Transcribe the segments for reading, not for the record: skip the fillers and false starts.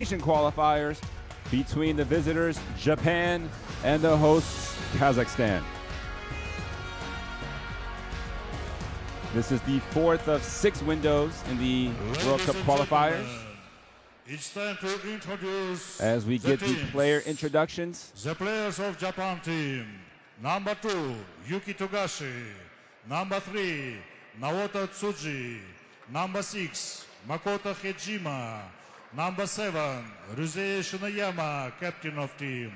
Asian qualifiers between the visitors, Japan, and the hosts, Kazakhstan. This is the fourth of 6 windows in the World Cup qualifiers. It's time to introduce as we get the player introductions. The players of Japan team. Number 2, Yuki Togashi. Number 3, Naota Tsuji. Number 6, Makoto Hejima. Number 7, Ryuze Shinoyama, captain of team.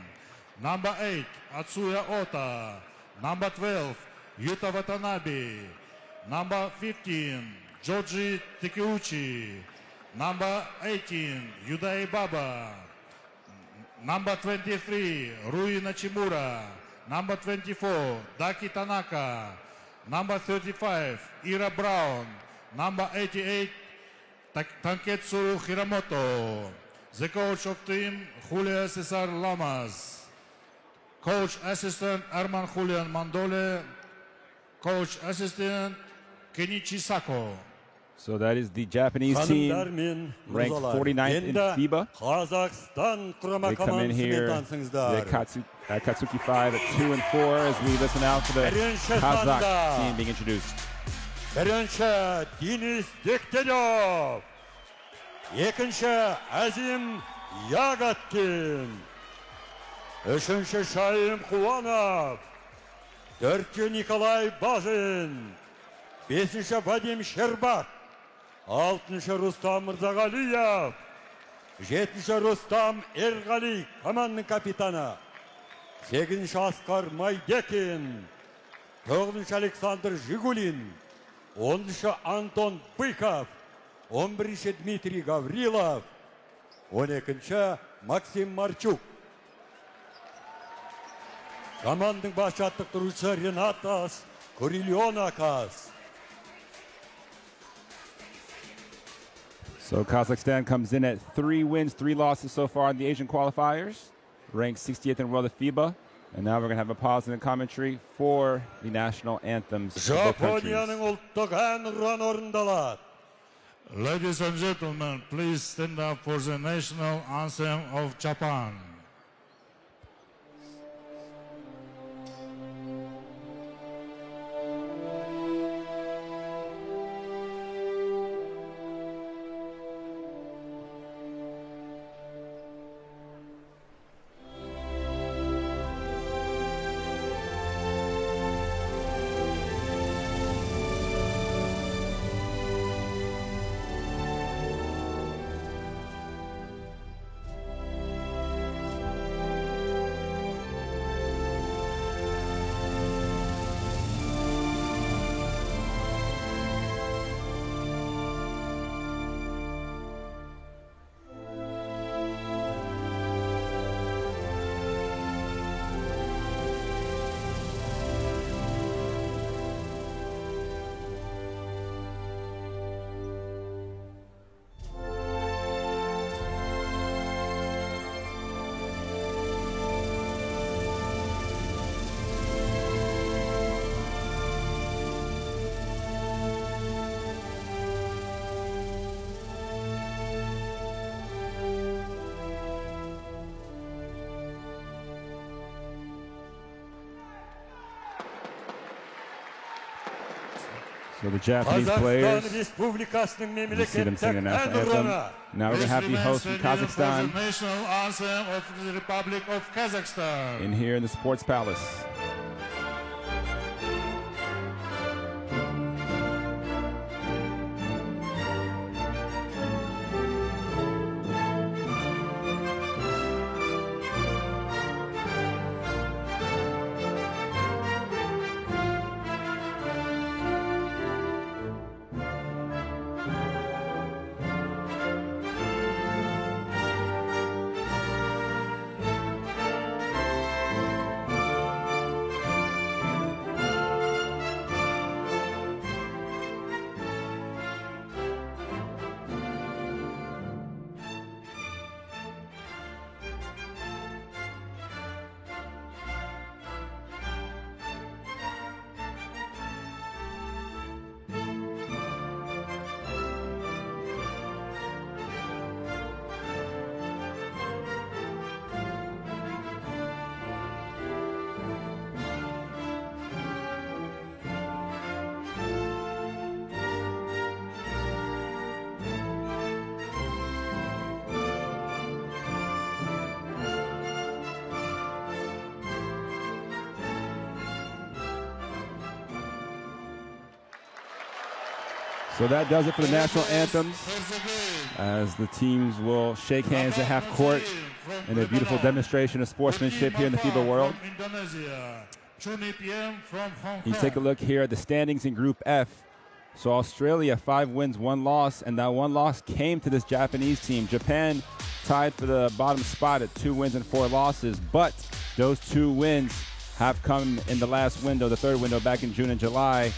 Number 8, Atsuya Ota. Number 12, Yuta Watanabe. Number 15, Joji Takeuchi. Number 18, Yudai Baba. Number 23, Rui Nachimura. Number 24, Daki Tanaka. Number 35, Ira Brown. Number 88, Tanketsu Hiramoto. The coach of team, Julio Cesar Lamas. Coach assistant, Arman Julian Mandole. Coach assistant, Kenichi Sako. So that is the Japanese team, ranked 49th in FIBA. They come in here at Katsuki 5 at 2 and 4 as we listen out to the Kazakh team being introduced. Birinchi Deniz Dektelov, ikkinchi Azim Yagatkin, uchinchi Shaim Quvonov, to'rtinchi Nikolay Bazin, beshinchi Vadim Sherbak, oltinchi Rustam Mirzag'aliyev, yettinchi Rustam Erg'ali, komandaning kapitani, sakkizinchi Askar Maydekin, to'qqizinchi Aleksandr Zhigulin, 10-шы Антон Быков, 11-шы Дмитрий Гаврилов, 12-шы Максим Марчук. Команданың бас жаттықтырушысы Ренатас Курильонакас. So Kazakhstan comes in at 3 wins, 3 losses so far in the Asian qualifiers, ranked 60th in the world of FIBA. And now we're going to have a pause in the commentary for the national anthems of both countries. Ladies and gentlemen, please stand up for the national anthem of Japan. So the Japanese players, you see them singing the national anthem. Now we're going to have the host from Kazakhstan The national anthem of the Republic of Kazakhstan. in here in the Sports Palace. So that does it for the national anthems, as the teams will shake hands at half court in a beautiful demonstration of sportsmanship here in the FIBA world. You take a look here at the standings in Group F. So Australia, 5 wins, 1 loss, and that 1 loss came to this Japanese team. Japan tied for the bottom spot at 2 wins and 4 losses, but those 2 wins have come in the last window, the third window back in June and July,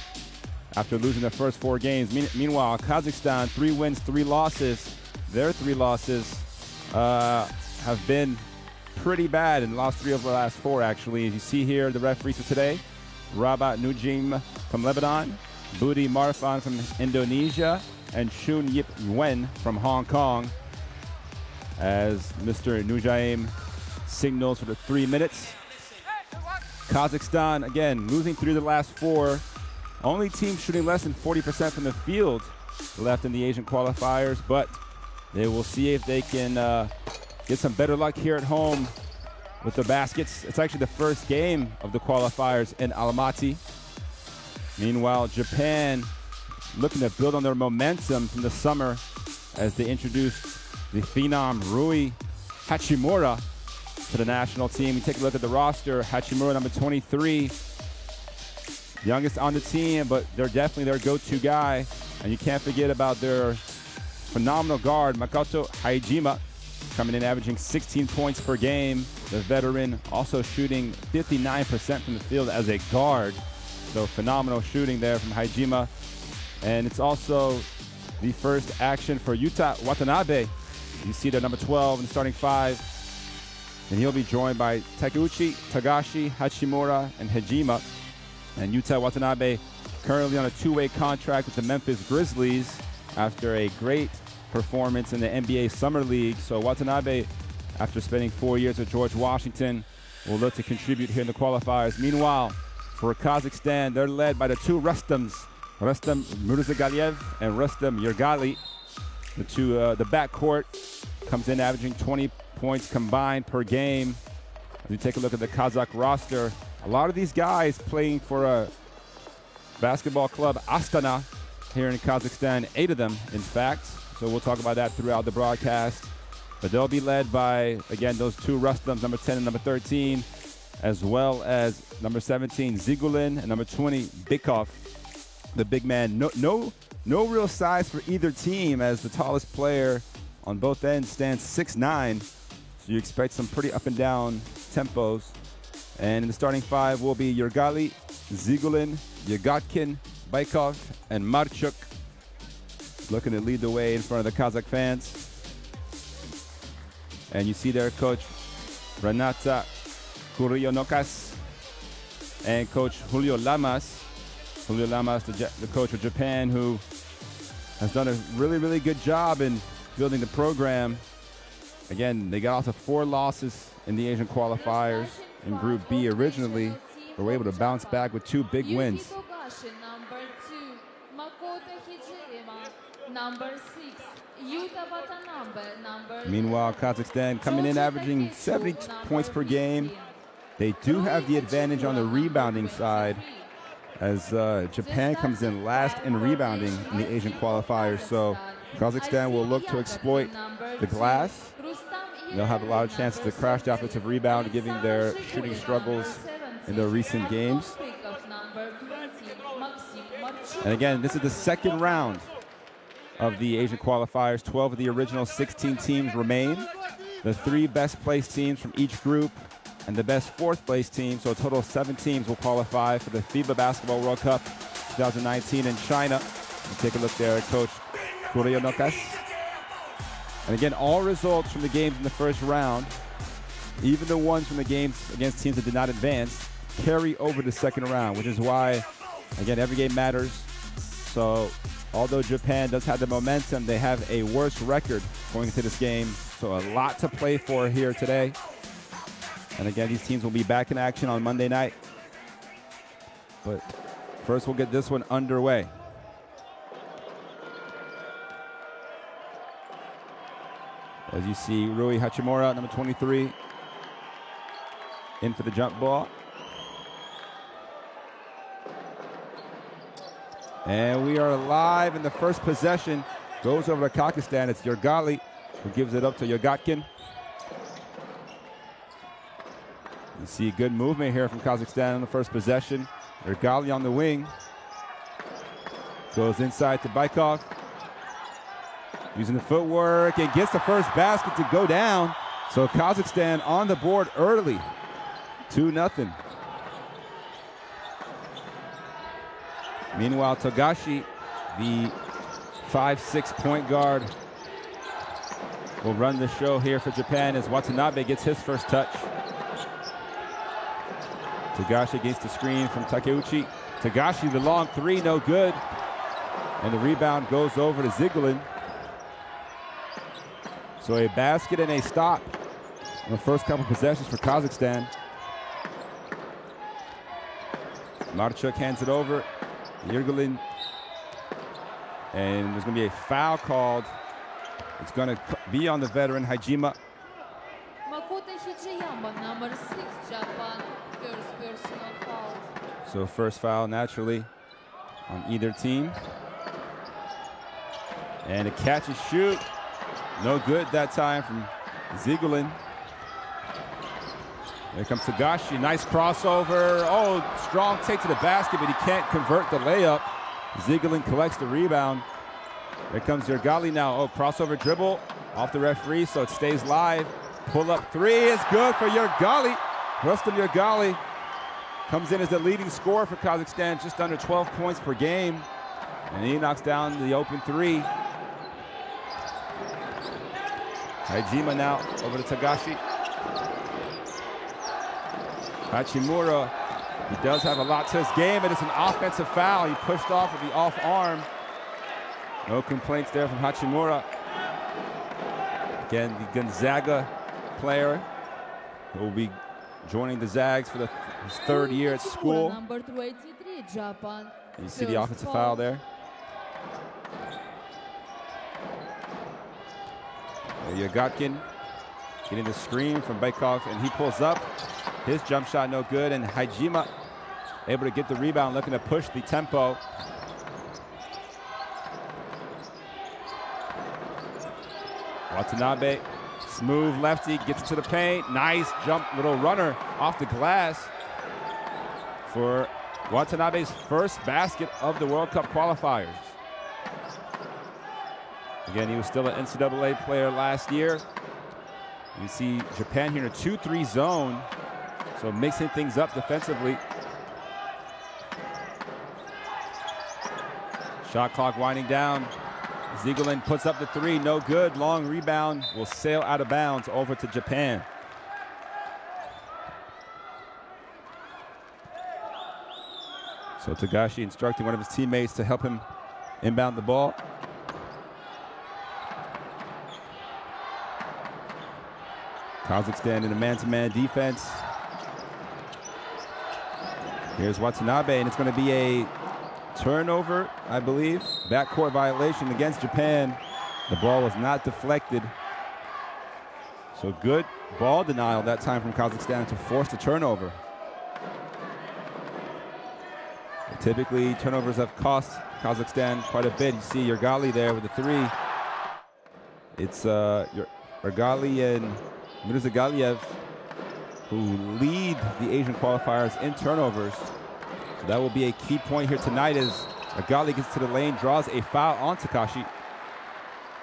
after losing their first 4 games. Meanwhile, Kazakhstan, 3 wins, 3 losses. Their 3 losses have been pretty bad and lost 3 of the last 4, actually. As you see here, the referees for today, Rabat Nujim from Lebanon, Budi Marfan from Indonesia, and Chun Yip Nguyen from Hong Kong, as Mr. Nujaim signals for the 3 minutes. Kazakhstan, again, losing 3 of the last 4. Only team shooting less than 40% from the field left in the Asian qualifiers, but they will see if they can get some better luck here at home with the baskets. It's actually the first game of the qualifiers in Almaty. Meanwhile, Japan looking to build on their momentum from the summer as they introduced the phenom Rui Hachimura to the national team. You take a look at the roster. Hachimura, number 23, youngest on the team, but they're definitely their go-to guy. And you can't forget about their phenomenal guard, Makoto Haijima, coming in averaging 16 points per game. The veteran also shooting 59% from the field as a guard. So phenomenal shooting there from Haijima. And it's also the first action for Yuta Watanabe. You see there, number 12 in the starting 5. And he'll be joined by Takeuchi, Tagashi, Hachimura, and Hajima. And Yuta Watanabe currently on a 2-way contract with the Memphis Grizzlies after a great performance in the NBA Summer League. So Watanabe, after spending 4 years with George Washington, will look to contribute here in the qualifiers. Meanwhile, for Kazakhstan, they're led by the 2 Rustams, Rustam Mirzagaliev and Rustam Yergali. The backcourt comes in averaging 20 points combined per game. As you take a look at the Kazakh roster, a lot of these guys playing for a basketball club, Astana, here in Kazakhstan, 8 of them, in fact. So we'll talk about that throughout the broadcast. But they'll be led by, again, those 2 Rustams, number 10 and number 13, as well as number 17, Zigulin, and number 20, Bikov, the big man. No real size for either team, as the tallest player on both ends stands 6'9". So you expect some pretty up and down tempos. And in the starting 5 will be Yergali, Zigulin, Yagatkin, Baikov, and Marchuk, looking to lead the way in front of the Kazakh fans. And you see there coach Renata Kuryonokas and coach Julio Lamas. Julio Lamas, the coach of Japan, who has done a really, really good job in building the program. Again, they got off to 4 losses in the Asian qualifiers in Group B originally. They were able to bounce back with 2 big wins. Number 2, Makoto Hijima. Number 6, Yuta Watanabe. Number Meanwhile, Kazakhstan coming in averaging 70 points per game. They do have the advantage on the rebounding side, as Japan comes in last in rebounding in the Asian qualifiers. So Kazakhstan will look to exploit the glass. They'll have a lot of chances to crash the offensive rebound, giving their shooting struggles in their recent games. And again, this is the second round of the Asian qualifiers. 12 of the original 16 teams remain. The 3 best placed teams from each group and the best 4th place team, so a total of 7 teams will qualify for the FIBA Basketball World Cup 2019 in China. And take a look there at Coach Kuryonokas. And again, all results from the games in the first round, even the ones from the games against teams that did not advance, carry over the second round, which is why, again, every game matters. So although Japan does have the momentum, they have a worse record going into this game. So a lot to play for here today. And again, these teams will be back in action on Monday night. But first, we'll get this one underway. As you see, Rui Hachimura, number 23, in for the jump ball. And we are live in the first possession. Goes over to Kazakhstan. It's Yergali who gives it up to Yogotkin. You see good movement here from Kazakhstan in the first possession. Yergali on the wing. Goes inside to Baikov. Using the footwork and gets the first basket to go down. So Kazakhstan on the board early. 2-0. Meanwhile, Togashi, the 5'6" point guard, will run the show here for Japan as Watanabe gets his first touch. Togashi against the screen from Takeuchi. Togashi, the long three, no good. And the rebound goes over to Zigulin. So a basket and a stop in the first couple possessions for Kazakhstan. Marchuk hands it over. Yergalin, and there's going to be a foul called. It's going to be on the veteran Hajima. Number 6, Japan, first personal foul. So first foul naturally on either team. And a catch and shoot. No good that time from Zigulin. There comes Togashi, nice crossover. Oh, strong take to the basket, but he can't convert the layup. Zigulin collects the rebound. There comes Yergali now. Oh, crossover dribble off the referee, so it stays live. Pull up three is good for Yergali. Rustam Yergali comes in as the leading scorer for Kazakhstan, just under 12 points per game. And he knocks down the open three. Hajima now over to Togashi. Hachimura, he does have a lot to his game, and it's an offensive foul. He pushed off with the off arm. No complaints there from Hachimura. Again, the Gonzaga player who will be joining the Zags for his third year at school. Number 23, Japan. You see the offensive foul there. Yogotkin getting the screen from Baikov, and he pulls up. His jump shot no good, and Hajima able to get the rebound, looking to push the tempo. Watanabe, smooth lefty, gets to the paint. Nice jump, little runner off the glass for Watanabe's first basket of the World Cup qualifiers. Again, he was still an NCAA player last year. You see Japan here in a 2-3 zone, so mixing things up defensively. Shot clock winding down. Zigulin puts up the three, no good. Long rebound will sail out of bounds over to Japan. So Togashi instructing one of his teammates to help him inbound the ball. Kazakhstan in a man-to-man defense. Here's Watanabe, and it's going to be a turnover, I believe. Backcourt violation against Japan. The ball was not deflected. So good ball denial that time from Kazakhstan to force the turnover. Typically, turnovers have cost Kazakhstan quite a bit. You see Yergali there with the three. It's Yergali and Mirzagaliev who lead the Asian qualifiers in turnovers. So that will be a key point here tonight as Yergali gets to the lane, draws a foul on Takashi.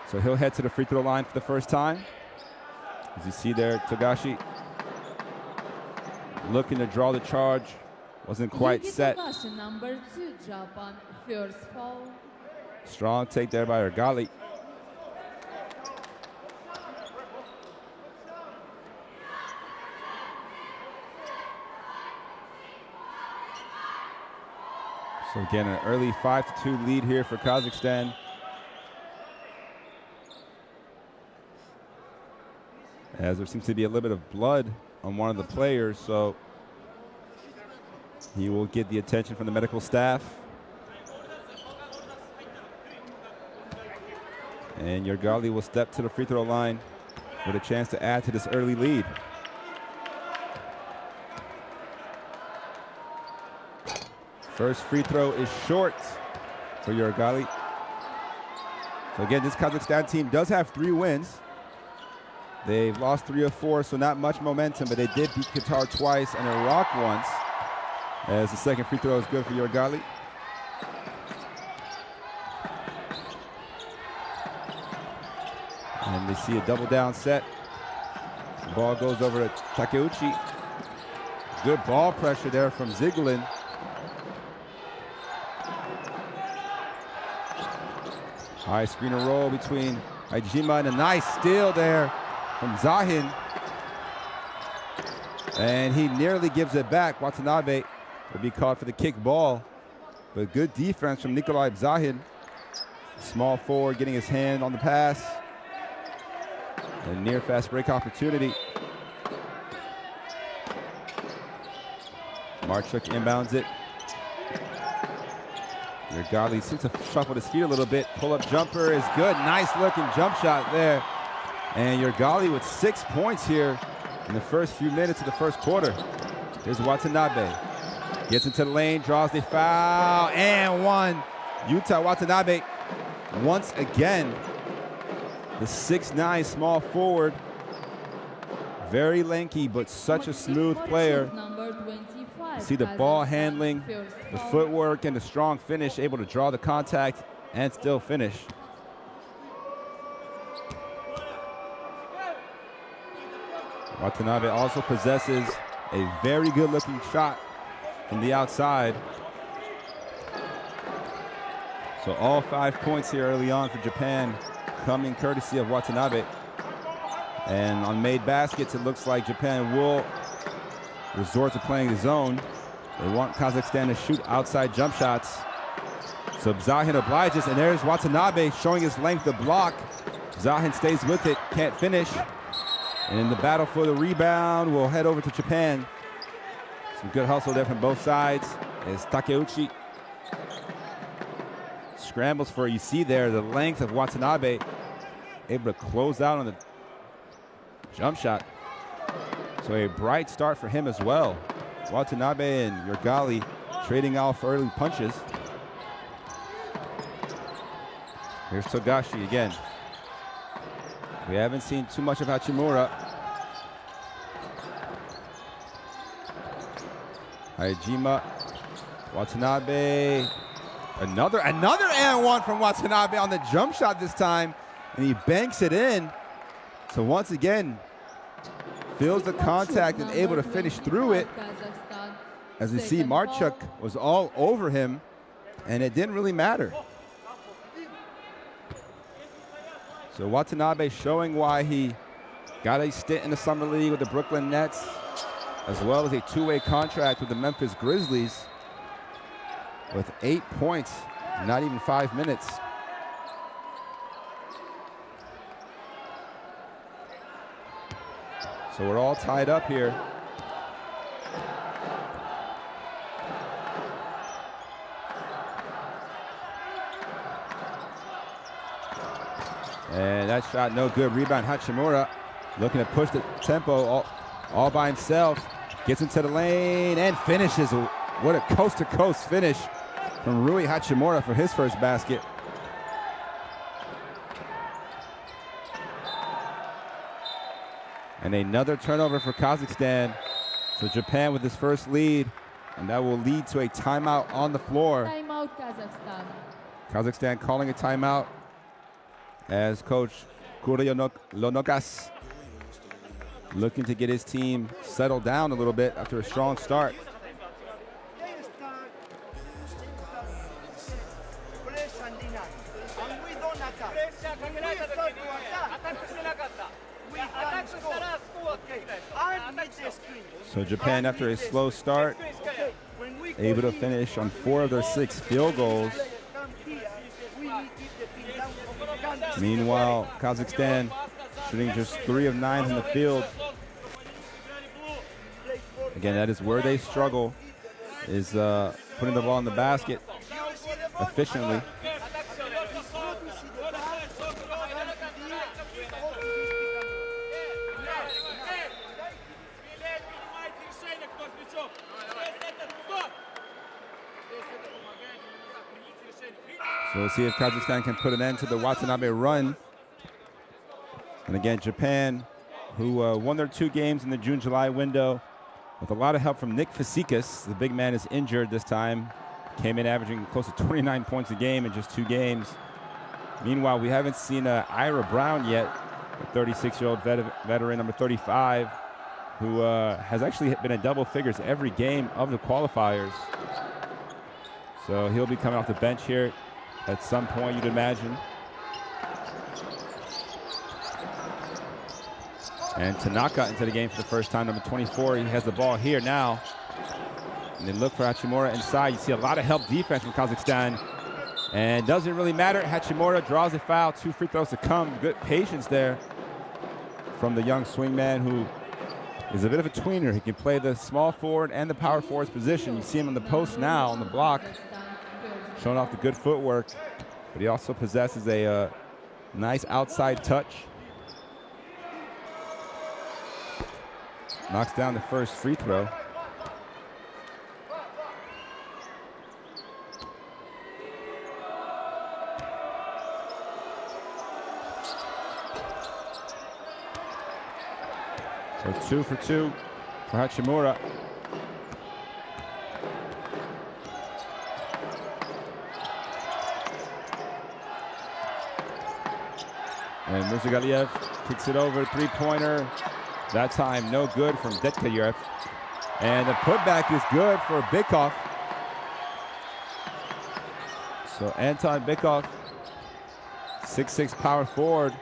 So he'll head to the free throw line for the first time. As you see there, Togashi looking to draw the charge. Wasn't quite set. Number 2, Japan, first foul. Strong take there by Yergali. So again, an early 5-2 lead here for Kazakhstan. As there seems to be a little bit of blood on one of the players, so he will get the attention from the medical staff. And Yergali will step to the free throw line with a chance to add to this early lead. First free throw is short for Yurgali. So again, this Kazakhstan team does have 3 wins. They've lost 3 of 4, so not much momentum, but they did beat Qatar twice and Iraq once, as the second free throw is good for Yurgali. And they see a double down set. The ball goes over to Takeuchi. Good ball pressure there from Ziglin. High screen and roll between Hajima and a nice steal there from Zahin. And he nearly gives it back. Watanabe will be caught for the kick ball. But good defense from Nikolai Zahin. Small forward getting his hand on the pass. A near fast break opportunity. Marchuk inbounds it. Yurgali seems to shuffle his feet a little bit. Pull-up jumper is good. Nice looking jump shot there. And Yurgali with 6 points here in the first few minutes of the first quarter. Here's Watanabe. Gets into the lane, draws the foul, and one. Yuta Watanabe once again. The 6'9" small forward. Very lanky, but such a smooth player. You see the ball handling, the footwork, and the strong finish, able to draw the contact and still finish. Watanabe also possesses a very good-looking shot from the outside. So all 5 points here early on for Japan, coming courtesy of Watanabe. And on made baskets, it looks like Japan will resort to playing the zone. They want Kazakhstan to shoot outside jump shots. So Zahin obliges, and there's Watanabe showing his length to block. Zahin stays with it, can't finish. And in the battle for the rebound, we'll head over to Japan. Some good hustle there from both sides. As Takeuchi scrambles for, you see there, the length of Watanabe, able to close out on the jump shot. So a bright start for him as well. Watanabe and Yurgali trading off early punches. Here's Togashi again. We haven't seen too much of Hachimura. Hajima, Watanabe, another and one from Watanabe on the jump shot this time, and he banks it in. So once again, feels the contact and able to finish through it. As we see, Marchuk was all over him, and it didn't really matter. So Watanabe showing why he got a stint in the Summer League with the Brooklyn Nets, as well as a two-way contract with the Memphis Grizzlies, with 8 points, not even 5 minutes. So we're all tied up here. And that shot no good. Rebound Hachimura looking to push the tempo all by himself. Gets into the lane and finishes. What a coast-to-coast finish from Rui Hachimura for his first basket. And another turnover for Kazakhstan. So Japan with his first lead, and that will lead to a timeout on the floor. Timeout Kazakhstan. Kazakhstan calling a timeout as coach Lonokas looking to get his team settled down a little bit after a strong start. So Japan, after a slow start, able to finish on 4 of their 6 field goals. Meanwhile, Kazakhstan shooting just 3 of 9 from the field. Again, that is where they struggle, is putting the ball in the basket efficiently. So we'll see if Kazakhstan can put an end to the Watanabe run. And again, Japan, who won their 2 games in the June-July window with a lot of help from Nick Fazekas. The big man is injured this time. Came in averaging close to 29 points a game in just 2 games. Meanwhile, we haven't seen Ira Brown yet, a 36-year-old veteran, number 35, who has actually been in double figures every game of the qualifiers. So he'll be coming off the bench here at some point, you'd imagine. And Tanaka into the game for the first time, number 24. He has the ball here now. And they look for Hachimura inside. You see a lot of help defense from Kazakhstan. And doesn't really matter. Hachimura draws a foul. 2 free throws to come. Good patience there from the young swingman, who is a bit of a tweener. He can play the small forward and the power forward's position. You see him on the post now on the block, showing off the good footwork. But he also possesses a nice outside touch. Knocks down the first free throw. So 2 for 2 for Hachimura. And Mirzagaliev kicks it over, 3-pointer. That time, no good from Detkayev. And the putback is good for Bykov. So Anton Bykov, 6'6" power forward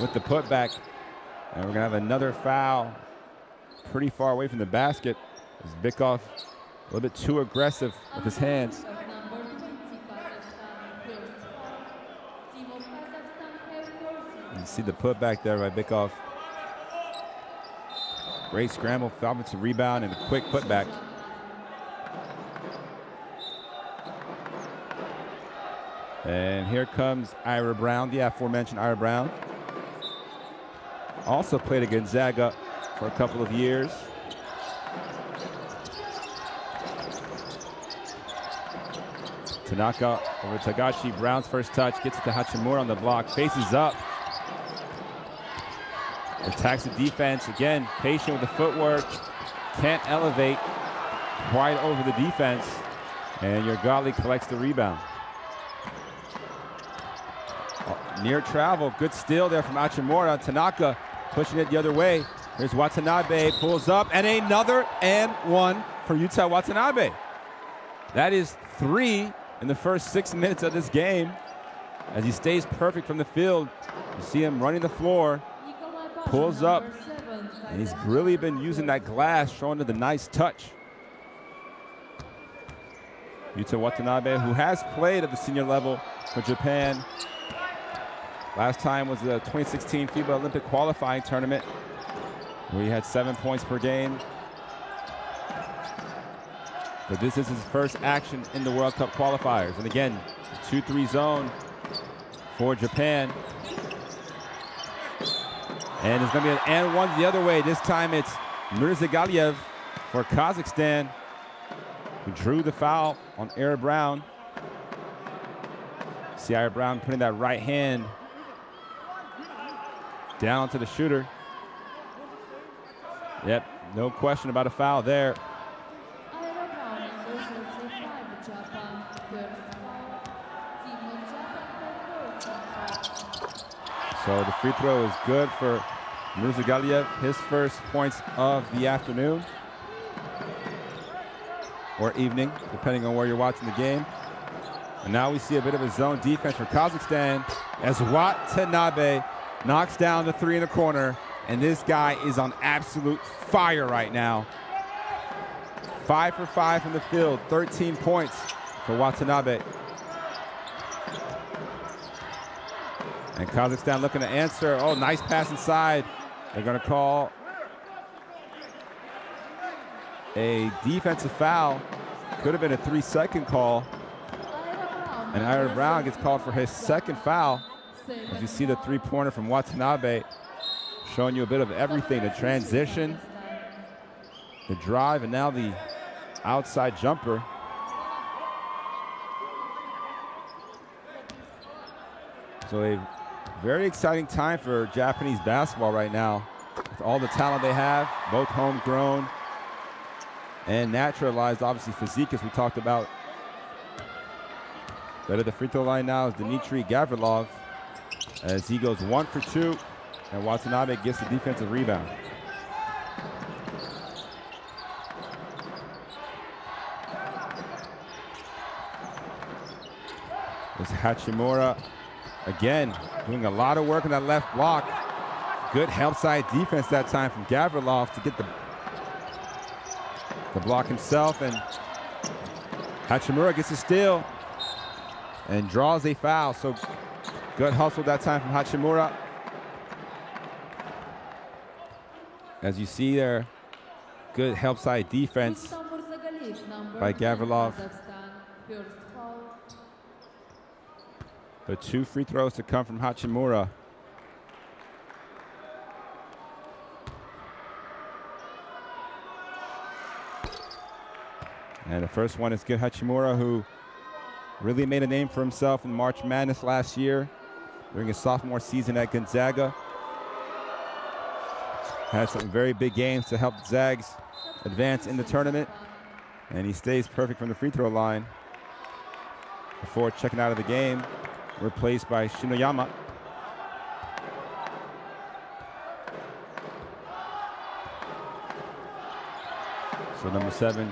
with the putback. And we're going to have another foul pretty far away from the basket. As Bykov a little bit too aggressive with his hands. You see the putback there by Bykov. Great scramble, offensive rebound, and a quick putback. And here comes Ira Brown, the aforementioned Ira Brown. Also played at Gonzaga for a couple of years. Tanaka over Tagashi. Brown's first touch, gets it to Hachimura on the block, faces up. Attacks the defense, again, patient with the footwork, can't elevate, quite over the defense, and Yergali collects the rebound. Near travel, good steal there from Hachimura. Tanaka pushing it the other way. Here's Watanabe, pulls up, and another and one for Yuta Watanabe. That is 3 in the first 6 minutes of this game. As he stays perfect from the field, you see him running the floor. Pulls up, and he's really been using that glass, showing the nice touch. Yuta Watanabe, who has played at the senior level for Japan. Last time was the 2016 FIBA Olympic qualifying tournament, where he had 7 points per game. But this is his first action in the World Cup qualifiers. And again, 2-3 zone for Japan. And it's going to be an and one the other way. This time it's Mirzagaliev for Kazakhstan, who drew the foul on Ira Brown. See Ira Brown putting that right hand down to the shooter. Yep, no question about a foul there. So the free throw is good for Mirzagaliev, his first points of the afternoon or evening, depending on where you're watching the game. And now we see a bit of a zone defense for Kazakhstan as Watanabe knocks down the 3 in the corner, and this guy is on absolute fire right now. 5 for 5 from the field, 13 points for Watanabe. And Kazakhstan looking to answer. Oh, nice pass inside. They're going to call a defensive foul. Could have been a 3-second call. And Ira Brown gets called for his second foul. As you see the 3-pointer from Watanabe, showing you a bit of everything. The transition, the drive, and now the outside jumper. So a very exciting time for Japanese basketball right now. With all the talent they have, both homegrown and naturalized, obviously physique, as we talked about. But at the free throw line now is Dmitry Gavrilov, as he goes 1 for 2, and Watanabe gets the defensive rebound. There's Hachimura again, doing a lot of work in that left block. Good help side defense that time from Gavrilov to get the block himself, and Hachimura gets a steal and draws a foul. So good hustle that time from Hachimura. As you see there, good help side defense by Gavrilov. But 2 free throws to come from Hachimura. And the first one is good. Hachimura, who really made a name for himself in March Madness last year during his sophomore season at Gonzaga. Had some very big games to help Zags advance in the tournament. And he stays perfect from the free throw line before checking out of the game, replaced by Shinoyama. So number 7,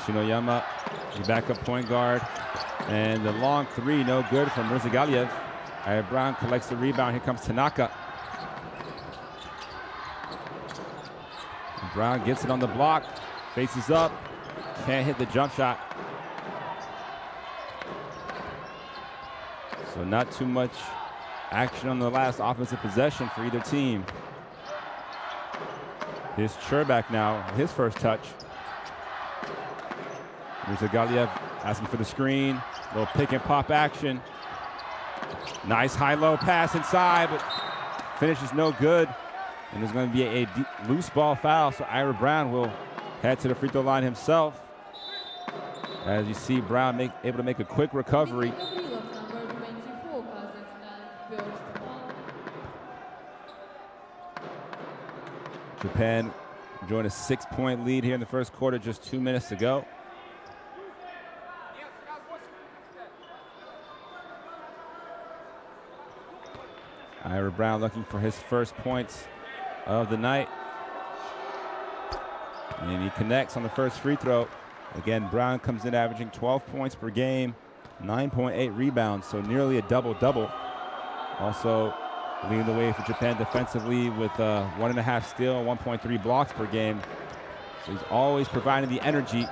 Shinoyama, the backup point guard. And the long 3, no good from Mirzagaliev. Brown collects the rebound. Here comes Tanaka. And Brown gets it on the block, faces up, can't hit the jump shot. So not too much action on the last offensive possession for either team. Here's Cherbak now, his first touch. Mirzagaliev asking for the screen. Little pick and pop action. Nice high-low pass inside, but finish is no good. And there's going to be a loose ball foul, so Ira Brown will head to the free throw line himself. As you see, Brown able to make a quick recovery. Japan enjoying a 6-point lead here in the first quarter, just 2 minutes to go. Ira Brown looking for his first points of the night. And he connects on the first free throw. Again, Brown comes in averaging 12 points per game, 9.8 rebounds, so nearly a double-double. Also leading the way for Japan defensively with 1.5 steal, 1.3 blocks per game. So he's always providing the energy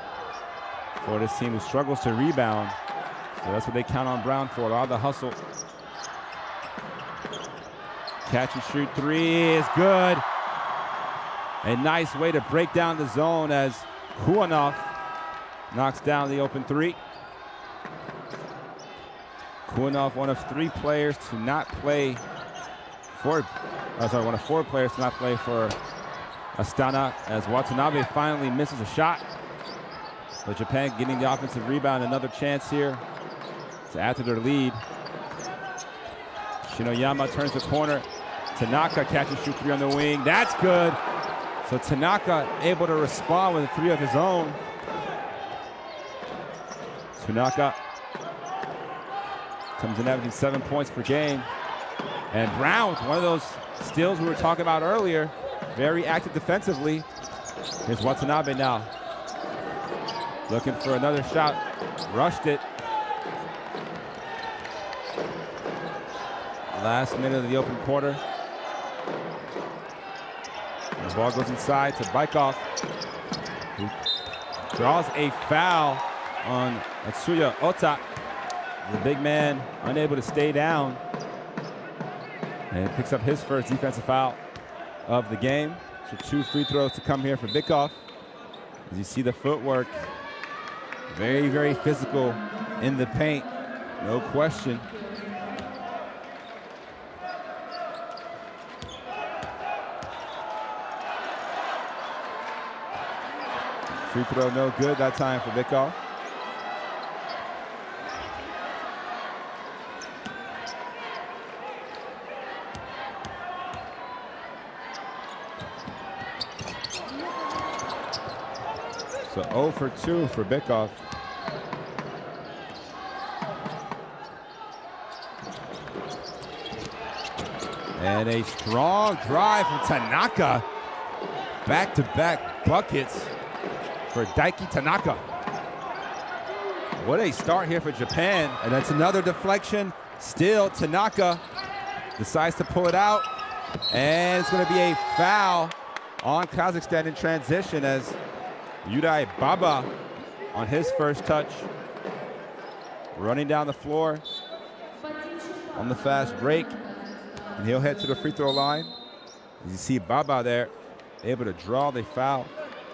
for this team who struggles to rebound. So that's what they count on Brown for, a lot of the hustle. Catch and shoot 3 is good. A nice way to break down the zone as Kuanov knocks down the open 3. Kuanov, one of 3 players to not play for, one of 4 players to not play for Astana, as Watanabe finally misses a shot. But Japan getting the offensive rebound, another chance here to add to their lead. Shinoyama turns the corner. Tanaka catches shoot 3 on the wing. That's good. So Tanaka able to respond with a 3 of his own. Tanaka comes in averaging 7 points per game. And Brown with one of those steals we were talking about earlier. Very active defensively. Here's Watanabe now. Looking for another shot. Rushed it. Last minute of the open quarter. The ball goes inside to Baikov, who draws a foul on Atsuya Ota. The big man unable to stay down. And picks up his first defensive foul of the game. So 2 free throws to come here for Bykov. As you see the footwork, very, very physical in the paint, no question. Free throw no good that time for Bykov. So 0 for 2 for Bykov. And a strong drive from Tanaka. Back-to-back buckets for Daiki Tanaka. What a start here for Japan. And that's another deflection. Still, Tanaka decides to pull it out. And it's going to be a foul on Kazakhstan in transition as Yudai Baba on his first touch. Running down the floor on the fast break. And he'll head to the free throw line. As you see Baba there, able to draw the foul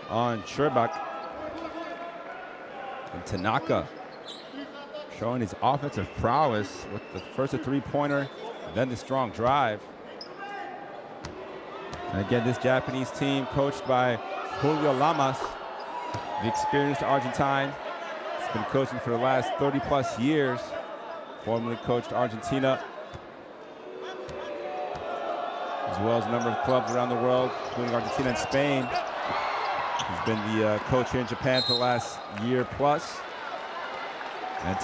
on Sherbak. And Tanaka showing his offensive prowess with the first a three-pointer, then the strong drive. And again, this Japanese team coached by Julio Lamas, the experienced Argentine. He's been coaching for the last 30-plus years. Formerly coached Argentina, as well as a number of clubs around the world, including Argentina and Spain. He's been the coach here in Japan for the last year plus. And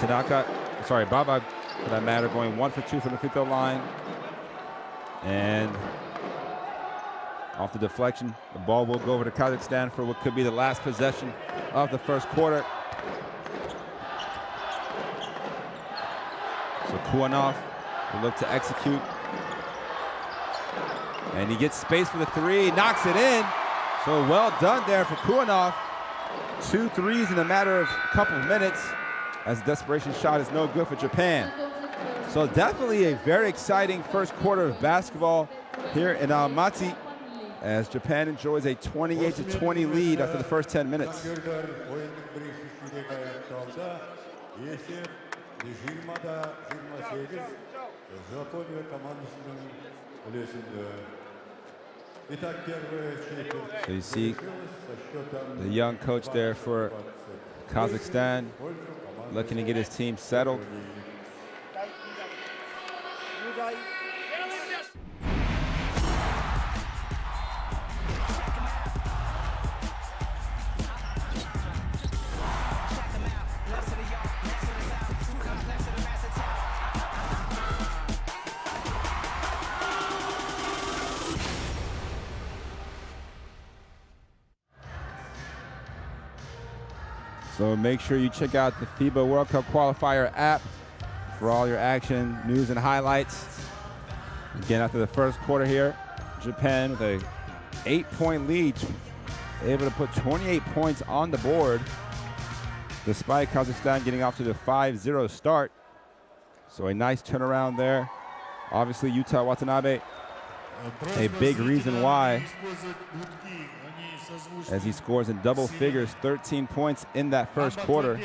Baba, for that matter, going 1 for 2 from the free throw line. And off the deflection, the ball will go over to Kazakhstan for what could be the last possession of the first quarter. So Kuanov will look to execute. And he gets space for the three, knocks it in. So well done there for Kuanov. 2 threes in a matter of a couple of minutes, as the desperation shot is no good for Japan. So definitely a very exciting first quarter of basketball here in Almaty, as Japan enjoys a 28-20 lead after the first 10 minutes. So you see the young coach there for Kazakhstan looking to get his team settled. So make sure you check out the FIBA World Cup Qualifier app for all your action, news, and highlights. Again, after the first quarter here, Japan with a 8-point lead, able to put 28 points on the board, despite Kazakhstan getting off to the 5-0 start. So a nice turnaround there. Obviously, Yuta Watanabe, a big reason why, as he scores in double figures, 13 points in that first quarter.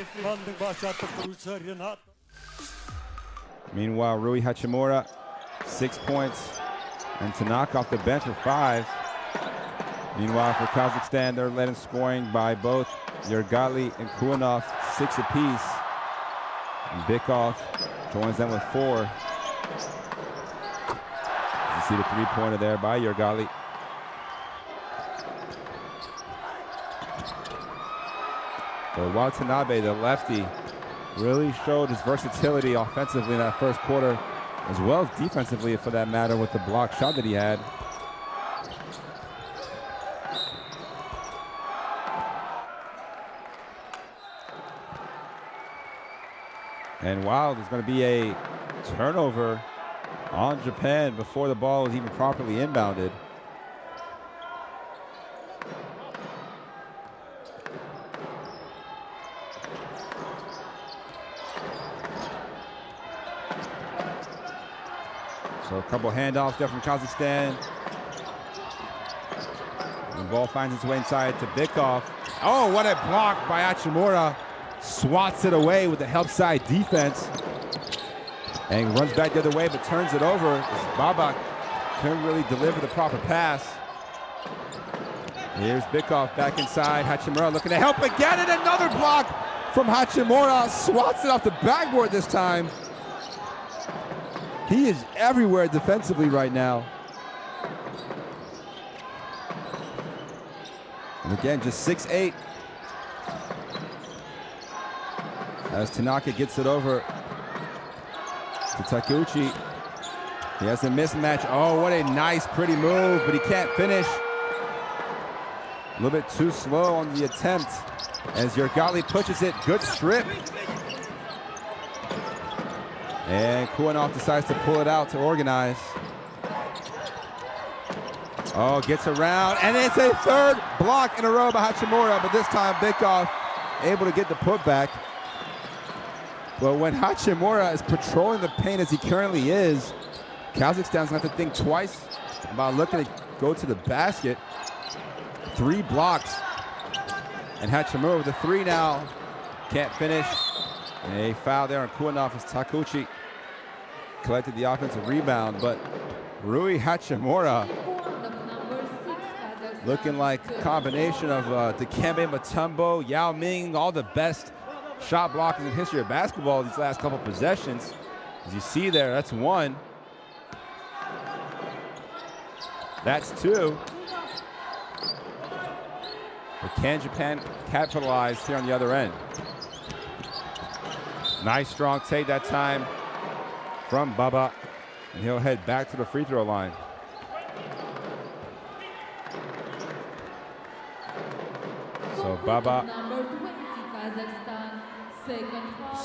Meanwhile, Rui Hachimura, 6 points, and Tanaka off the bench for 5. Meanwhile, for Kazakhstan, they're led in scoring by both Yergali and Kuanov, 6 apiece. And Bykov joins them with 4. You see the three-pointer there by Yergali. So Watanabe, the lefty, really showed his versatility offensively in that first quarter, as well as defensively, for that matter, with the block shot that he had. And wow, there's going to be a turnover on Japan before the ball was even properly inbounded. So a couple handoffs there from Kazakhstan. The ball finds its way inside to Bykov. Oh, what a block by Hachimura. Swats it away with the help side defense. And runs back the other way, but turns it over. Baba couldn't really deliver the proper pass. Here's Bykov back inside. Hachimura looking to help again, and another block from Hachimura. Swats it off the backboard this time. He is everywhere defensively right now. And again, just 6'8", as Tanaka gets it over to Takeuchi. He has a mismatch. Oh, what a nice, pretty move, but he can't finish. A little bit too slow on the attempt as Yergali pushes it. Good strip. And Kuanov decides to pull it out to organize. Oh, gets around, and it's a third block in a row by Hachimura, but this time Bykov able to get the putback. But when Hachimura is patrolling the paint as he currently is, Kazakhstan's going to have to think twice about looking to go to the basket. 3 blocks, and Hachimura with a 3 now. Can't finish. And a foul there on Kuanov as Takeuchi collected the offensive rebound, but Rui Hachimura looking like a combination of Dikembe Mutombo, Yao Ming, all the best shot blockers in the history of basketball these last couple possessions. As you see there, that's 1. That's 2. But can Japan capitalize here on the other end? Nice strong take that time from Baba, and he'll head back to the free throw line. So Baba,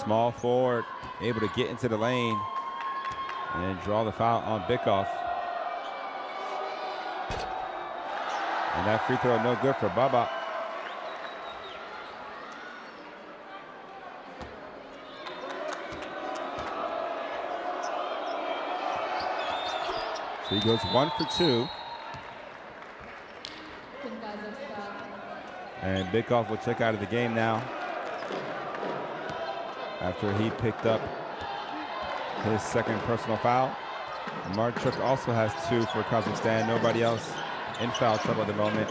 small forward, able to get into the lane and draw the foul on Bykov. And that free throw no good for Baba. So he goes 1 for 2. And Bykov will check out of the game now after he picked up his second personal foul. Marchuk also has 2 for Kazakhstan. Nobody else in foul trouble at the moment.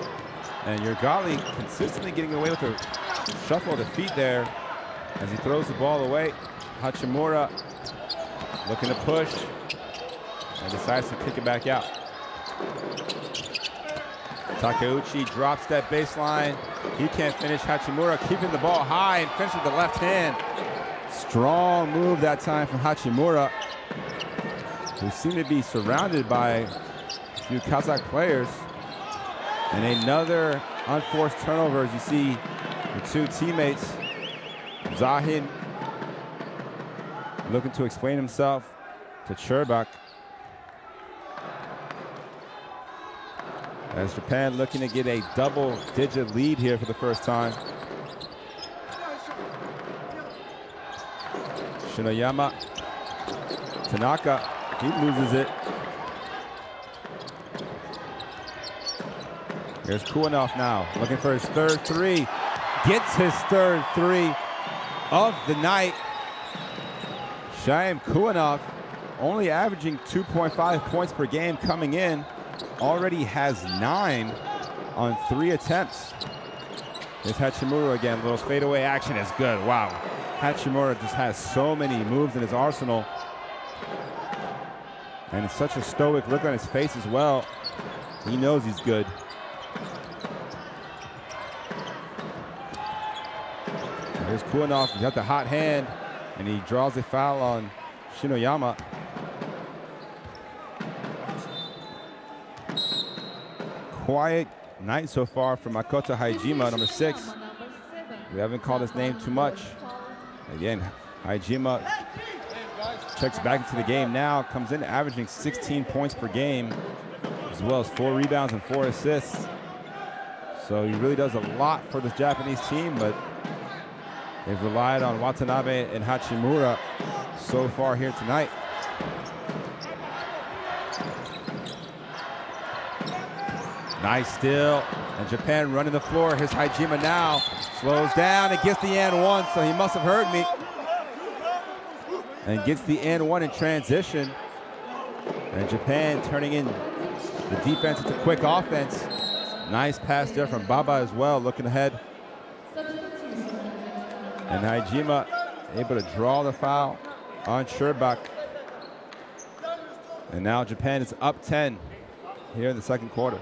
And Yergali consistently getting away with a shuffle of the feet there as he throws the ball away. Hachimura looking to push and decides to kick it back out. Takeuchi drops that baseline. He can't finish. Hachimura keeping the ball high and finishes with the left hand. Strong move that time from Hachimura, who seem to be surrounded by a few Kazakh players. And another unforced turnover as you see the 2 teammates. Zahin looking to explain himself to Cherbak. As Japan looking to get a double-digit lead here for the first time. Shinoyama, Tanaka, he loses it. Here's Kuanov now, looking for his third 3. Gets his third 3 of the night. Shaim Kuanov, only averaging 2.5 points per game coming in, already has 9 on 3 attempts. There's Hachimura again. Little fadeaway action is good. Wow. Hachimura just has so many moves in his arsenal. And it's such a stoic look on his face as well. He knows he's good. Here's Kuanov. He's got the hot hand, and he draws a foul on Shinoyama. Quiet night so far from Makoto Haijima, number 6. We haven't called his name too much. Again, Haijima checks back into the game now, comes in averaging 16 points per game, as well as 4 rebounds and 4 assists. So he really does a lot for this Japanese team, but they've relied on Watanabe and Hachimura so far here tonight. Nice steal, and Japan running the floor. Here's Haijima now, slows down and gets the and 1, so he must have heard me. And gets the and 1 in transition. And Japan turning in the defense into quick offense. Nice pass there from Baba as well, looking ahead. And Haijima able to draw the foul on Sherbak. And now Japan is up 10 here in the second quarter.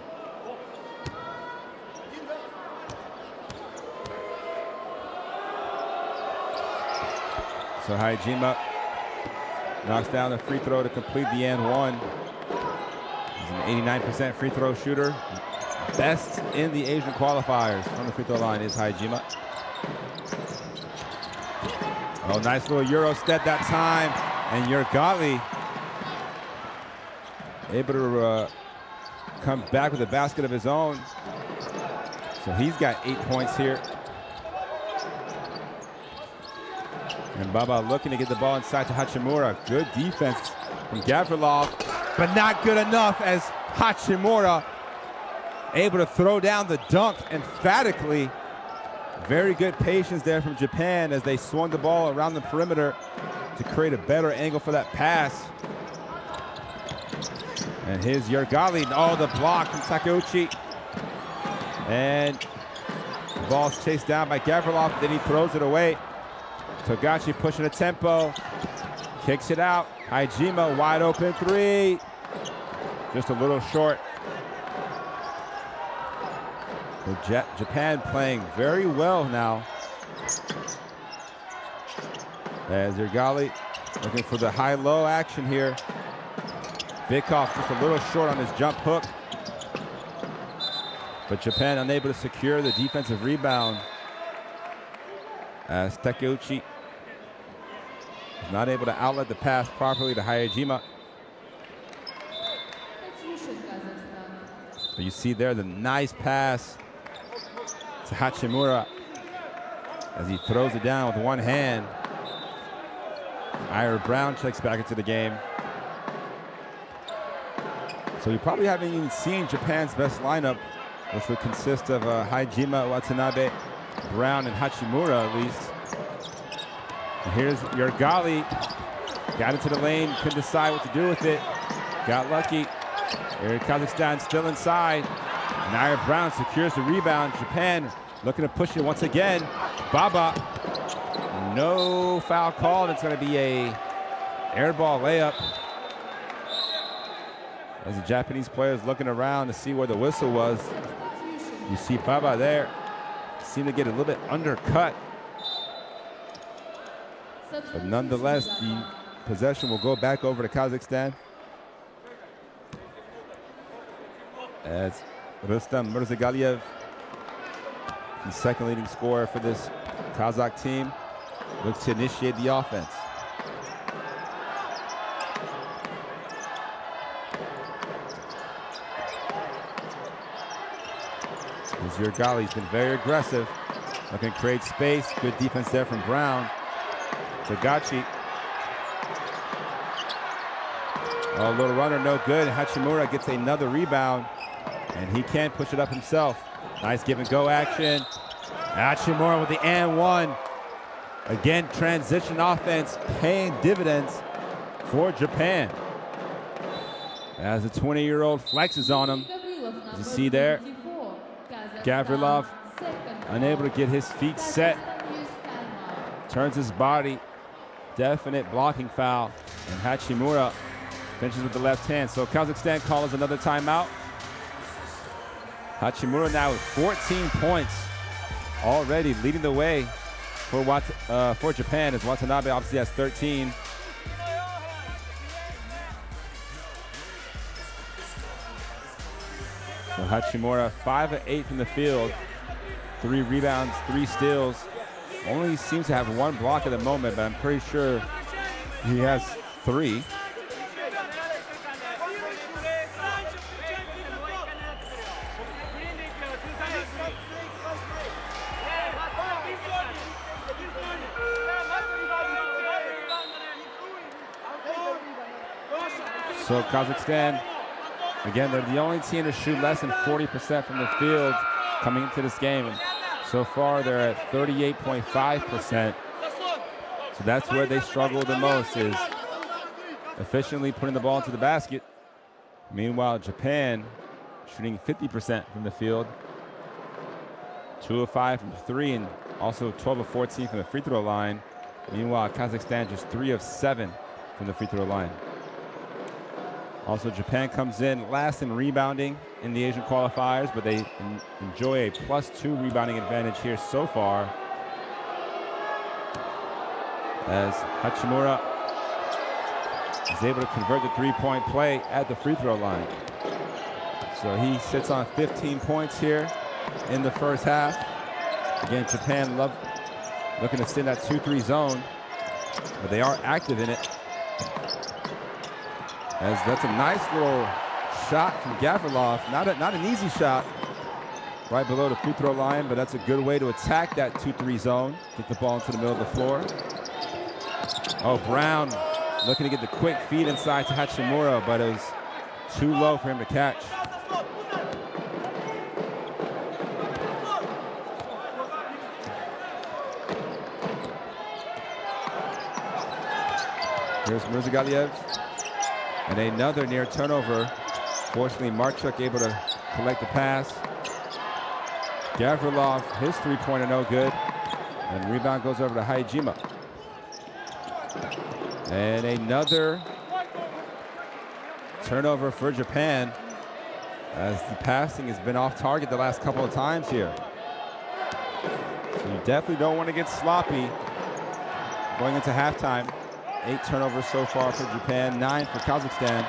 So Hajima knocks down the free throw to complete the and one. He's an 89% free throw shooter. Best in the Asian qualifiers from the free throw line is Hajima. Oh, nice little Euro step that time. And Yergali able to come back with a basket of his own. So he's got 8 points here. And Baba looking to get the ball inside to Hachimura. Good defense from Gavrilov, but not good enough as Hachimura able to throw down the dunk emphatically. Very good patience there from Japan as they swung the ball around the perimeter to create a better angle for that pass. And here's Yergali. Oh, the block from Takeuchi. And the ball's chased down by Gavrilov, then he throws it away. Togashi pushing the tempo, kicks it out. Hajima wide open three. Just a little short. Japan playing very well now. As Yergali looking for the high-low action here. Bikoff just a little short on his jump hook. But Japan unable to secure the defensive rebound. As Takeuchi is not able to outlet the pass properly to Hajima. But you see there the nice pass to Hachimura as he throws it down with one hand. Ira Brown checks back into the game. So you probably haven't even seen Japan's best lineup, which would consist of Hajima, Watanabe, Brown, and Hachimura at least. And here's Yergali. Got into the lane, couldn't decide what to do with it. Got lucky. Here Kazakhstan still inside. And Ira Brown secures the rebound. Japan looking to push it once again. Baba, no foul called. It's going to be a air ball layup. As the Japanese players looking around to see where the whistle was. You see Baba there. Seemed to get a little bit undercut. But nonetheless, the possession will go back over to Kazakhstan. As Rustam Mirzagaliev, the second leading scorer for this Kazakh team, looks to initiate the offense. Yergali's been very aggressive. Looking to create space. Good defense there from Brown. Togashi. Oh, a little runner, no good. Hachimura gets another rebound, and he can't push it up himself. Nice give and go action. Hachimura with the and one. Again, transition offense paying dividends for Japan. As the 20-year-old flexes on him. As you see there, Gavrilov unable to get his feet set. Turns his body. Definite blocking foul. And Hachimura finishes with the left hand. So Kazakhstan calls another timeout. Hachimura now with 14 points already, leading the way for Japan, as Watanabe obviously has 13. So Hachimura 5 of 8 from the field, 3 rebounds, 3 steals. Only seems to have 1 block at the moment, but I'm pretty sure he has 3. So Kazakhstan, again, they're the only team to shoot less than 40% from the field coming into this game. And so far, they're at 38.5%. So that's where they struggle the most, is efficiently putting the ball into the basket. Meanwhile, Japan shooting 50% from the field, 2 of 5 from 3, and also 12 of 14 from the free throw line. Meanwhile, Kazakhstan just 3 of 7 from the free throw line. Also, Japan comes in last in rebounding in the Asian qualifiers, but they enjoy a +2 rebounding advantage here so far. as Hachimura is able to convert the three-point play at the free throw line. So he sits on 15 points here in the first half. Again, Japan looking to stay in that 2-3 zone, but they are active in it. As that's a nice little shot from Gavrilov. Not an easy shot right below the free throw line, but that's a good way to attack that 2-3 zone. Get the ball into the middle of the floor. Oh, Brown looking to get the quick feed inside to Hachimura, but it was too low for him to catch. Here's Mirzagaliev. And another near turnover. Fortunately, Marchuk able to collect the pass. Gavrilov, his three-pointer no good. And rebound goes over to Haijima. And another turnover for Japan, as the passing has been off target the last couple of times here. So you definitely don't want to get sloppy going into halftime. 8 turnovers so far for Japan, 9 for Kazakhstan.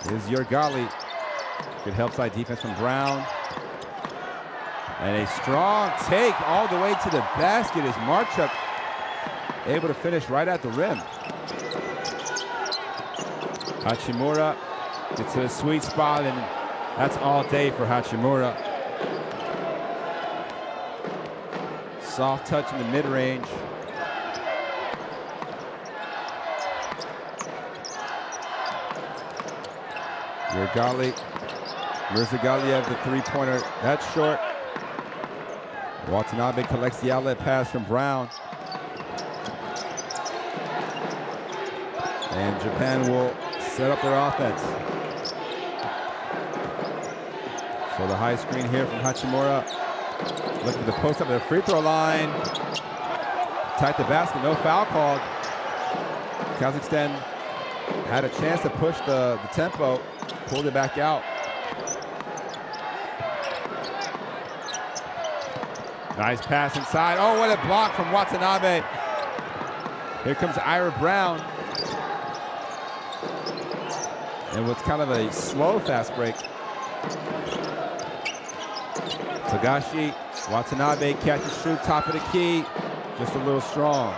Here's Yurgali. Good help side defense from Brown. And a strong take all the way to the basket is Marchuk able to finish right at the rim. Hachimura gets to a sweet spot, and that's all day for Hachimura. Soft touch in the mid-range. Mirzagaliev, the three-pointer, that's short. Watanabe collects the outlet pass from Brown. And Japan will set up their offense. So the high screen here from Hachimura. Looking to post up the free throw line. Attack the basket, no foul called. Kazakhstan had a chance to push the tempo, pulled it back out. Nice pass inside. Oh, what a block from Watanabe. Here comes Ira Brown. And what's kind of a slow fast break. Tagashi, Watanabe, catch and shoot, top of the key. Just a little strong.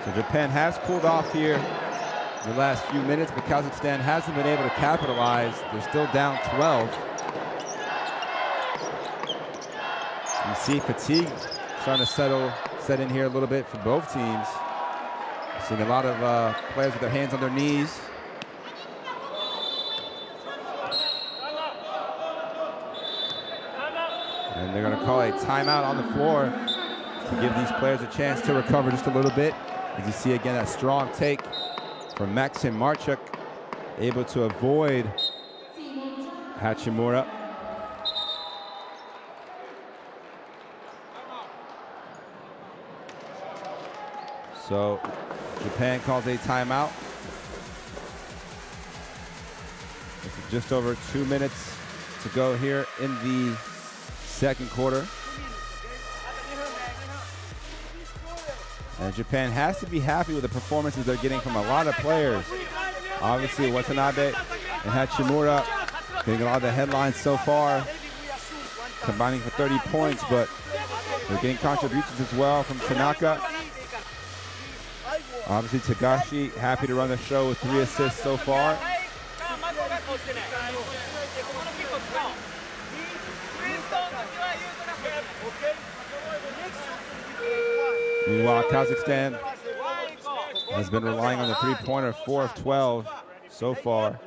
So Japan has pulled off here in the last few minutes, but Kazakhstan hasn't been able to capitalize. They're still down 12. You see fatigue starting to set in here a little bit for both teams. Seeing a lot of players with their hands on their knees. And they're going to call a timeout on the floor to give these players a chance to recover just a little bit. As you see again, that strong take from Maxim Marchuk, able to avoid Hachimura. So Japan calls a timeout. With just over 2 minutes to go here in the second quarter. And Japan has to be happy with the performances they're getting from a lot of players. Obviously, Watanabe and Hachimura getting a lot of the headlines so far, combining for 30 points, but they're getting contributions as well from Tanaka. Obviously, Tagashi happy to run the show with 3 assists so far. Meanwhile, Kazakhstan has been relying on the three-pointer, 4 of 12 so far.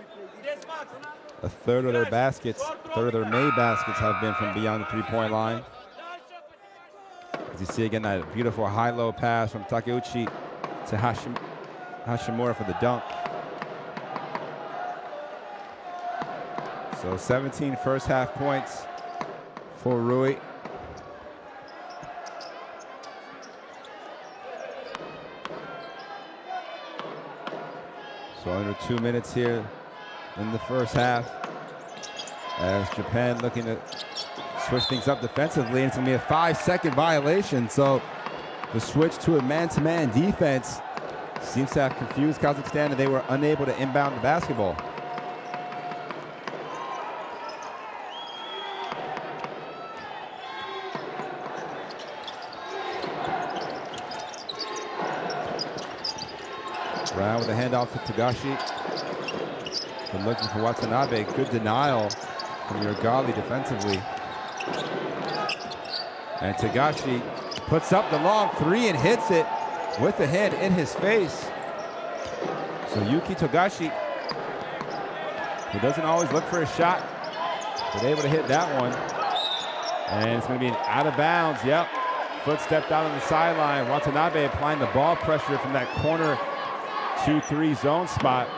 A third of their baskets, third of their made baskets have been from beyond the three-point line. As you see again, that beautiful high-low pass from Takeuchi to Hachimura for the dunk. So 17 first half points for Rui. So under 2 minutes here in the first half, as Japan looking to switch things up defensively. It's going to be a 5-second violation. So The switch to a man-to-man defense seems to have confused Kazakhstan, and they were unable to inbound the basketball. Brown with a handoff to Tagashi. But looking for Watanabe. Good denial from Yurgali defensively. And Tagashi puts up the long three and hits it with the hand in his face. So Yuki Togashi, who doesn't always look for a shot, was able to hit that one. And it's going to be an out of bounds. Yep. Foot stepped out on the sideline. Watanabe applying the ball pressure from that corner 2-3 zone spot.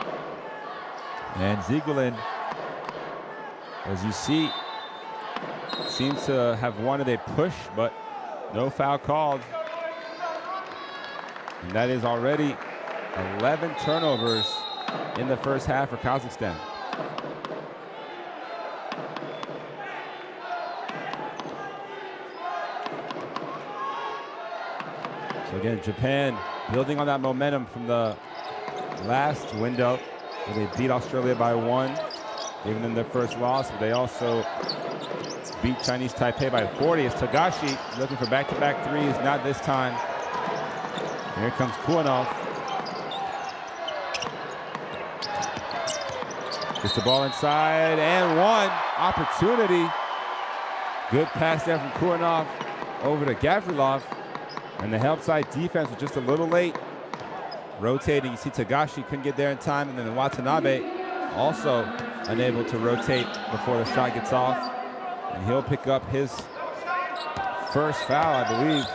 And Ziguelin, as you see, seems to have wanted a push, but no foul called. And that is already 11 turnovers in the first half for Kazakhstan. So again, Japan building on that momentum from the last window where they beat Australia by 1, giving them their first loss, but they also beat Chinese Taipei by 40. As Tagashi looking for back-to-back threes, not this time. Here comes Kuanov. Gets the ball inside, and one opportunity. Good pass there from Kuanov over to Gavrilov. And the help side defense was just a little late. Rotating, you see Tagashi couldn't get there in time, and then Watanabe also unable to rotate before the shot gets off. And he'll pick up his first foul, I believe.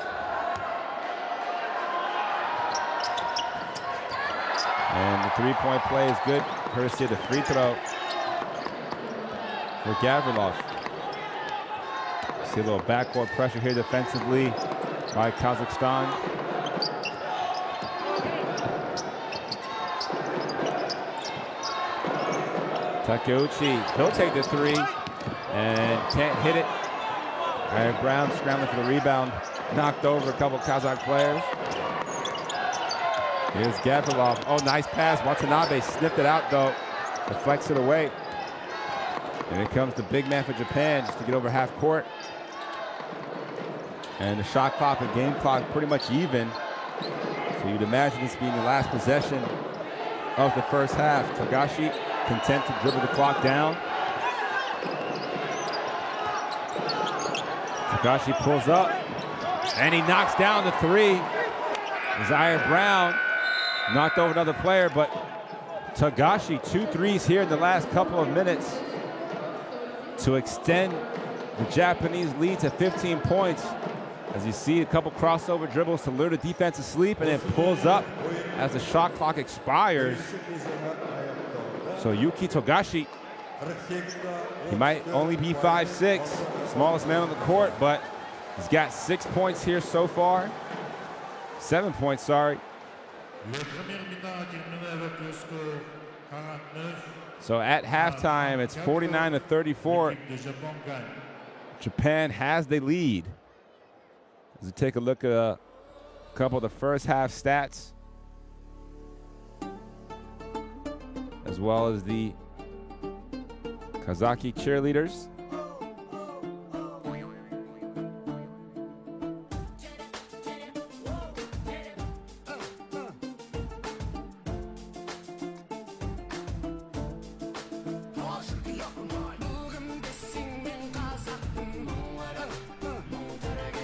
And the three-point play is good, courtesy of the free throw for Gavrilov. See a little backcourt pressure here defensively by Kazakhstan. Takeuchi, he'll take the three and can't hit it. And Brown scrambling for the rebound, knocked over a couple Kazakh players. Here's Gavrilov. Oh, nice pass. Watanabe sniffed it out, though. Deflects it away. And here comes the big man for Japan just to get over half court. And the shot clock and game clock pretty much even. So you'd imagine this being the last possession of the first half. Tagashi content to dribble the clock down. Tagashi pulls up, and he knocks down the three. Zaire Brown knocked over another player, but Tagashi, 2 threes here in the last couple of minutes to extend the Japanese lead to 15 points. As you see, a couple crossover dribbles to lure the defense asleep, and then pulls up as the shot clock expires. So Yuki Togashi, he might only be 5'6", smallest man on the court, but he's got 6 points here so far. 7 points, sorry. So at halftime, it's 49-34. Japan has the lead. As we take a look at a couple of the first half stats, as well as the Kazaki cheerleaders.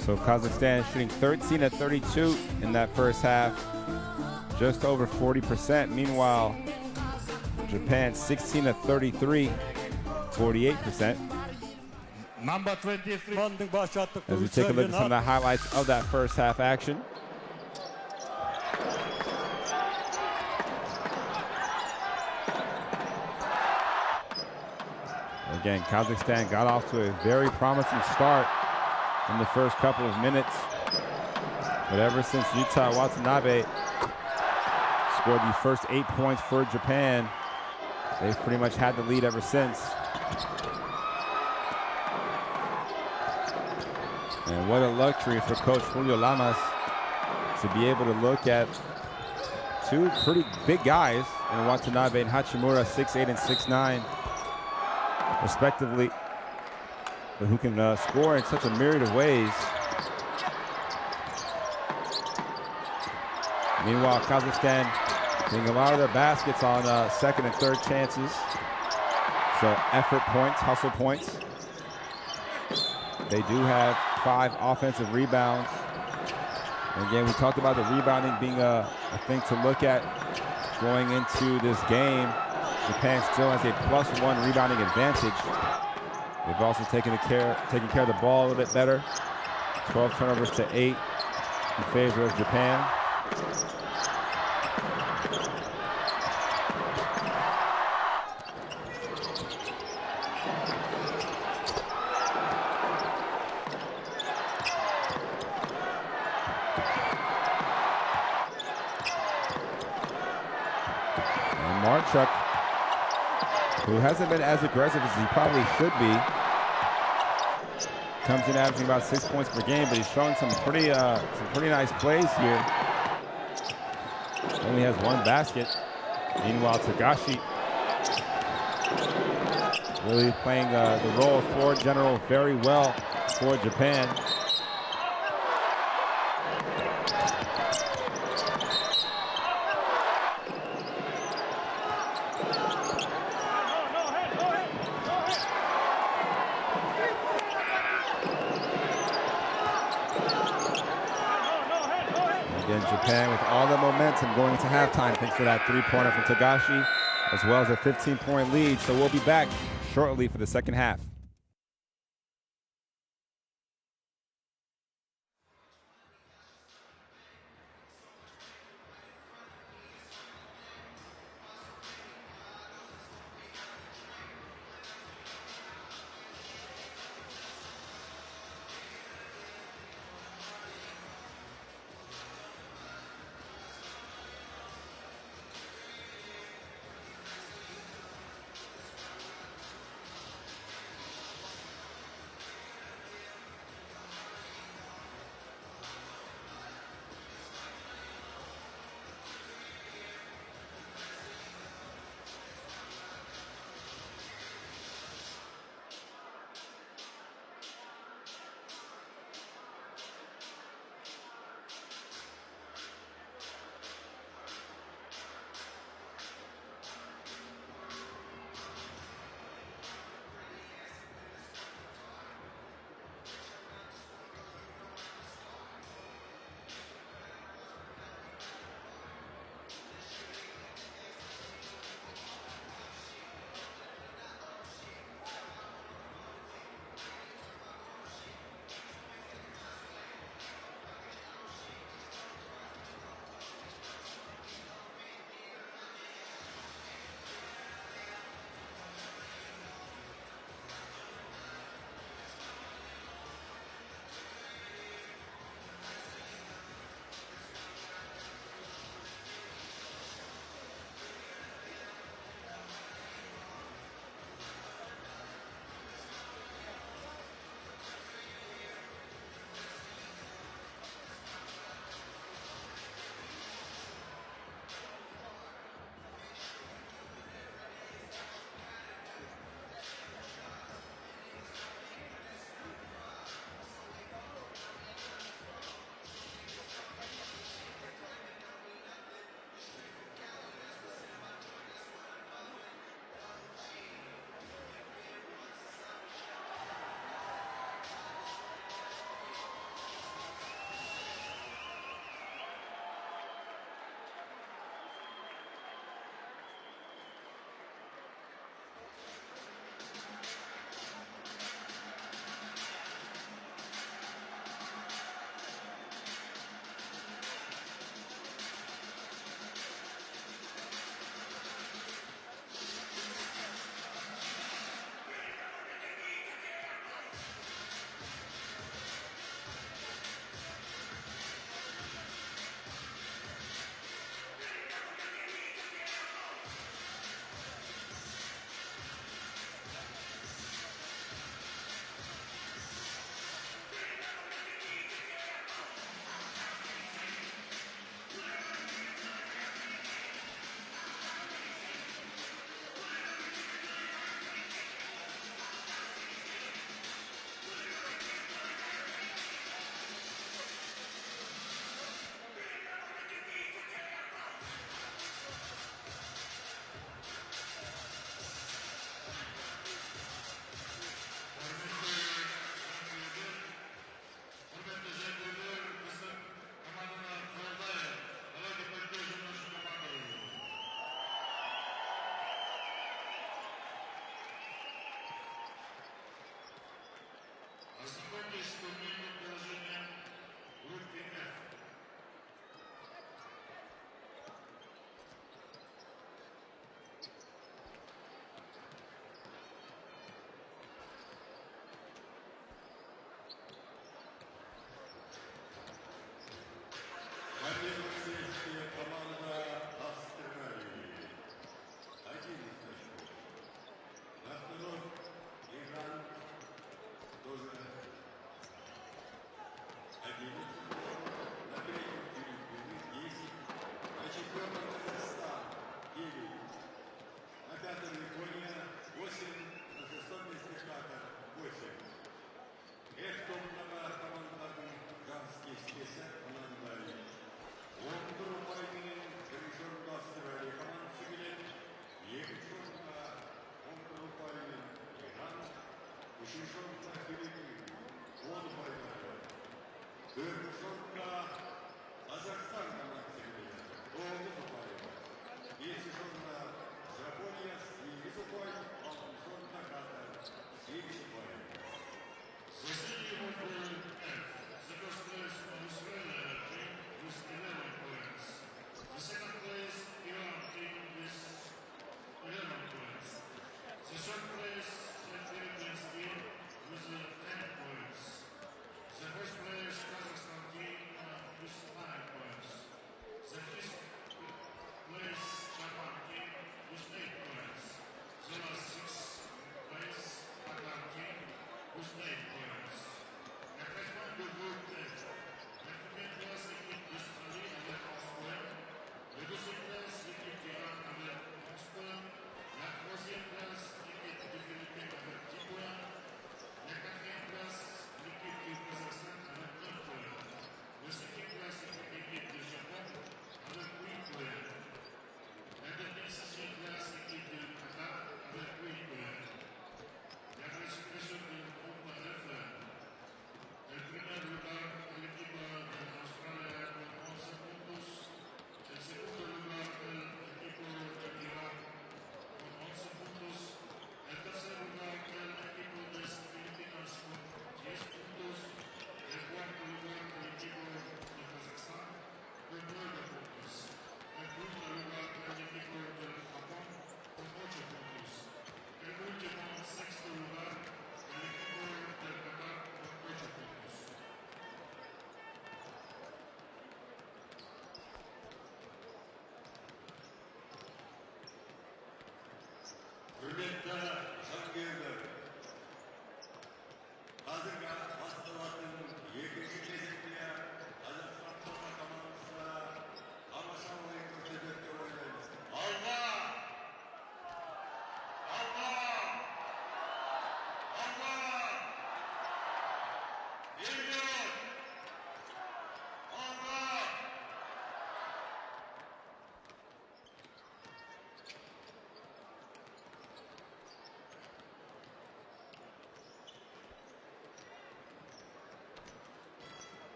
So Kazakhstan shooting 13 of 32 in that first half, just over 40%. Meanwhile, Japan 16 of 33, 48%. Number 23. As we take a look at some of the highlights of that first half action. Again, Kazakhstan got off to a very promising start in the first couple of minutes. But ever since Yuta Watanabe scored the first 8 points for Japan, they've pretty much had the lead ever since. And what a luxury for Coach Julio Lamas to be able to look at two pretty big guys in Watanabe and Hachimura, 6'8" and 6'9", respectively, but who can score in such a myriad of ways. Meanwhile, Kazakhstan getting a lot of their baskets on second and third chances. So effort points, hustle points. They do have 5 offensive rebounds. And again, we talked about the rebounding being a thing to look at going into this game. Japan still has a +1 rebounding advantage. They've also taken care of the ball a little bit better. 12 turnovers to 8 in favor of Japan. Marchuk, who hasn't been as aggressive as he probably should be, comes in averaging about 6 points per game, but he's showing some pretty nice plays here. Only has 1 basket. Meanwhile, Tagashi really playing the role of floor general very well for Japan. Again, Japan with all the momentum going into halftime thanks to that 3-pointer from Tagashi, as well as a 15-point lead. So we'll be back shortly for the second half.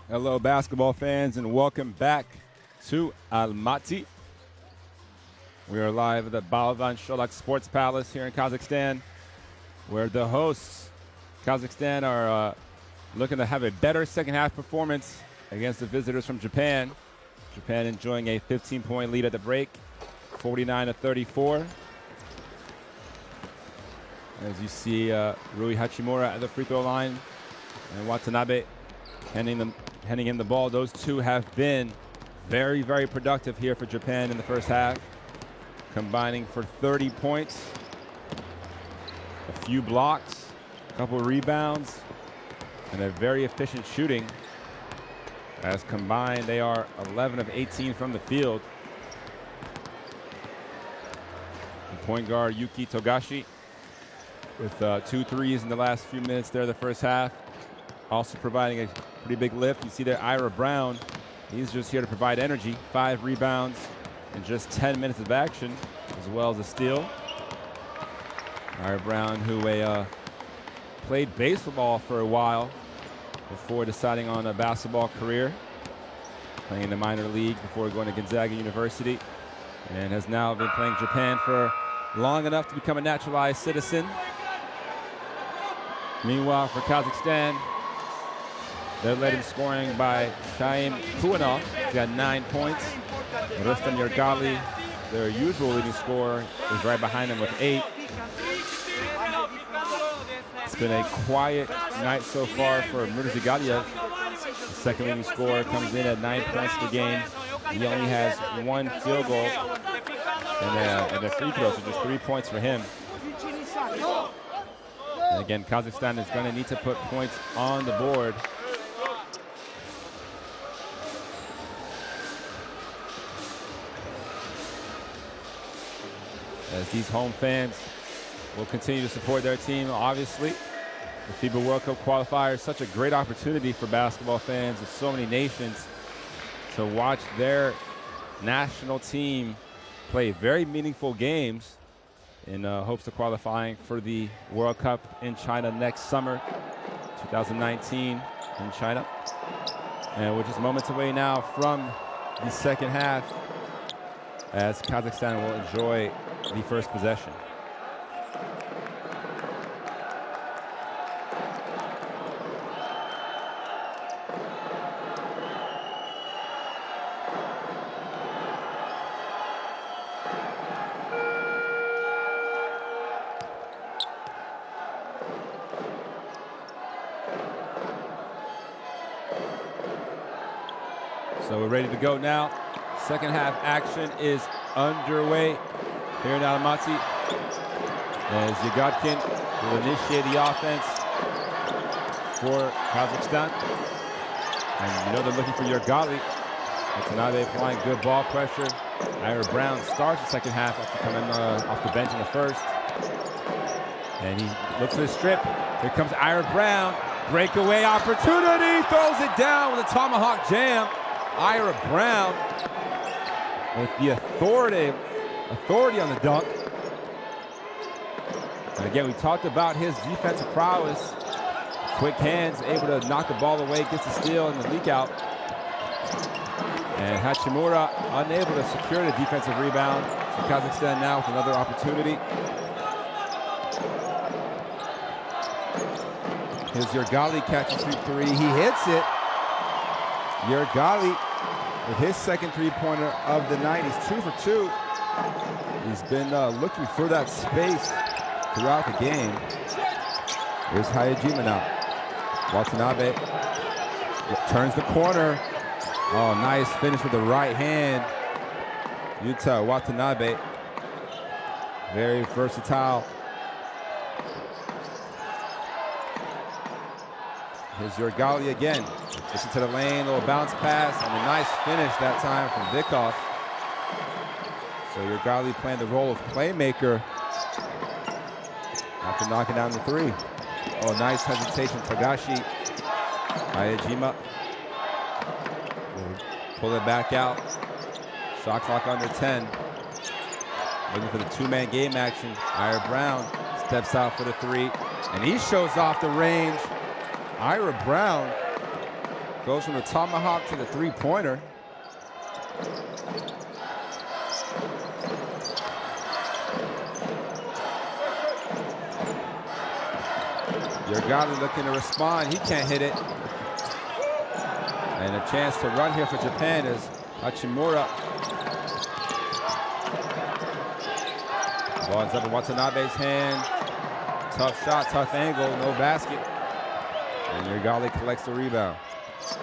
Hello, basketball fans, and welcome back to Almaty. We are live at the Balvan Sholak Sports Palace here in Kazakhstan, where the hosts, Kazakhstan, are looking to have a better second-half performance against the visitors from Japan. Japan enjoying a 15-point lead at the break, 49-34. As you see, Rui Hachimura at the free throw line and Watanabe handing in the ball. Those two have been very, very productive here for Japan in the first half, combining for 30 points, a few blocks, a couple of rebounds, and a very efficient shooting. As combined, they are 11 of 18 from the field. The point guard, Yuki Togashi, with 2 threes in the last few minutes there, the first half. Also providing a pretty big lift. You see there, Ira Brown. He's just here to provide energy. 5 rebounds in just 10 minutes of action. as well as a steal. Ira Brown, who played baseball for a while before deciding on a basketball career, playing in the minor leagues before going to Gonzaga University, and has now been playing Japan for long enough to become a naturalized citizen. Meanwhile, for Kazakhstan, they're led in scoring by Shaim Kuanov. He's got 9 points. Rustam Yergali, their usual leading scorer, is right behind him with 8. It's been a quiet night so far for Mirzagaliev. The second leading scorer comes in at 9 points per game. He only has 1 field goal and a free throw, so just 3 points for him. And again, Kazakhstan is going to need to put points on the board. As these home fans will continue to support their team, obviously. The FIBA World Cup qualifier is such a great opportunity for basketball fans of so many nations to watch their national team play very meaningful games in hopes of qualifying for the World Cup in China next summer, 2019 in China. And we're just moments away now from the second half as Kazakhstan will enjoy the first possession. So we're ready to go now. Second half action is underway here in Almaty as Yagodkin will initiate the offense for Kazakhstan. And you know they're looking for Yergali. Watanabe applying good ball pressure. Ira Brown starts the second half after coming off the bench in the first. And he looks for the strip. Here comes Ira Brown. Breakaway opportunity. Throws it down with a tomahawk jam. Ira Brown with the authority on the dunk. And again, we talked about his defensive prowess. Quick hands, able to knock the ball away, gets the steal and the leak out. And Hachimura unable to secure the defensive rebound. So Kazakhstan now with another opportunity. Here's Yergali catching 3-3. He hits it. Yergali with his second three-pointer of the night. He's 2 for 2. He's been looking for that space throughout the game. Here's Hayajima now. Watanabe turns the corner. Oh, nice finish with the right hand. Yuta Watanabe, very versatile. Here's Yergali again. Gets into the lane, little bounce pass, and a nice finish that time from Dikov. So Yergali playing the role of playmaker after knocking down the 3. Oh, nice hesitation, Tagashi. Ayajima will pull it back out. Shot clock under 10. Looking for the 2-man game action. Ira Brown steps out for the 3, and he shows off the range. Ira Brown goes from the tomahawk to the 3-pointer. Yergali looking to respond. He can't hit it. And a chance to run here for Japan is Hachimura. Ball's up in Watanabe's hand. Tough shot, tough angle, no basket. And Yergali collects the rebound. So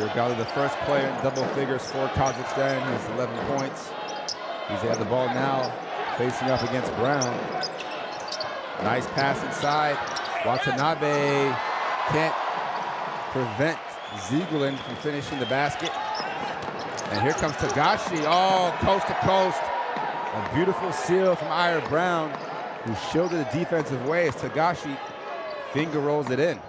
Yergali, the first player in double figures for Kazakhstan. He has 11 points. He's at the ball now, facing up against Brown. Nice pass inside. Watanabe can't prevent Ziegelin from finishing the basket. And here comes Tagashi. Oh, coast to coast. A beautiful seal from Ira Brown, who shielded the defensive way as Tagashi finger rolls it in.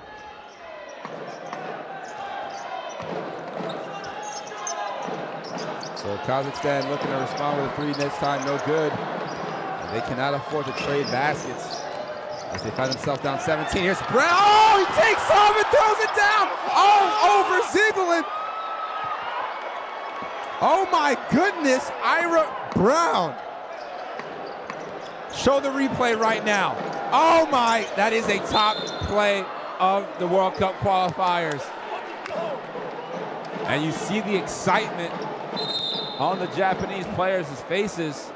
So Kazakhstan looking to respond with a three this time, no good. And they cannot afford to trade baskets as they find themselves down 17. Here's Brown. Oh, he takes off and throws it down. Oh, over Ziegler. Oh my goodness, Ira Brown. Show the replay right now. Oh my, that is a top play of the World Cup qualifiers. And you see the excitement on the Japanese players' faces.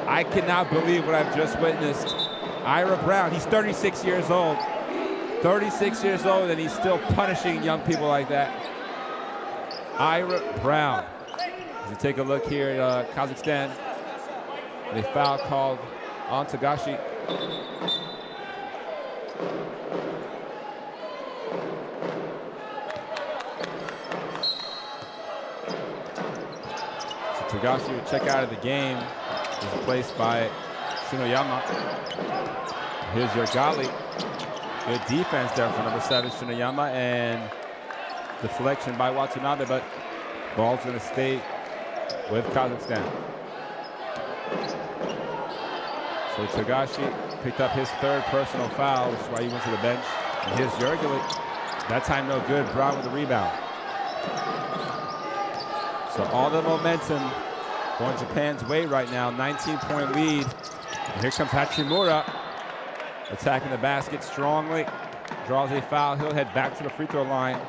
I cannot believe what I've just witnessed. Ira Brown, he's 36 years old. 36 years old, and he's still punishing young people like that. Ira Brown. As you take a look here at Kazakhstan, a foul called on Tagashi. So Tagashi would check out of the game. He's replaced by Shinoyama. Here's your Gali. Good defense there for number 7, Shinoyama, and deflection by Watanabe, but ball's going to stay with Kazakhstan. So Tagashi picked up his 3rd personal foul, which is why he went to the bench. And here's Jurguli. That time no good. Brown with the rebound. So all the momentum going Japan's way right now. 19-point lead. And here comes Hachimura attacking the basket strongly. Draws a foul. He'll head back to the free throw line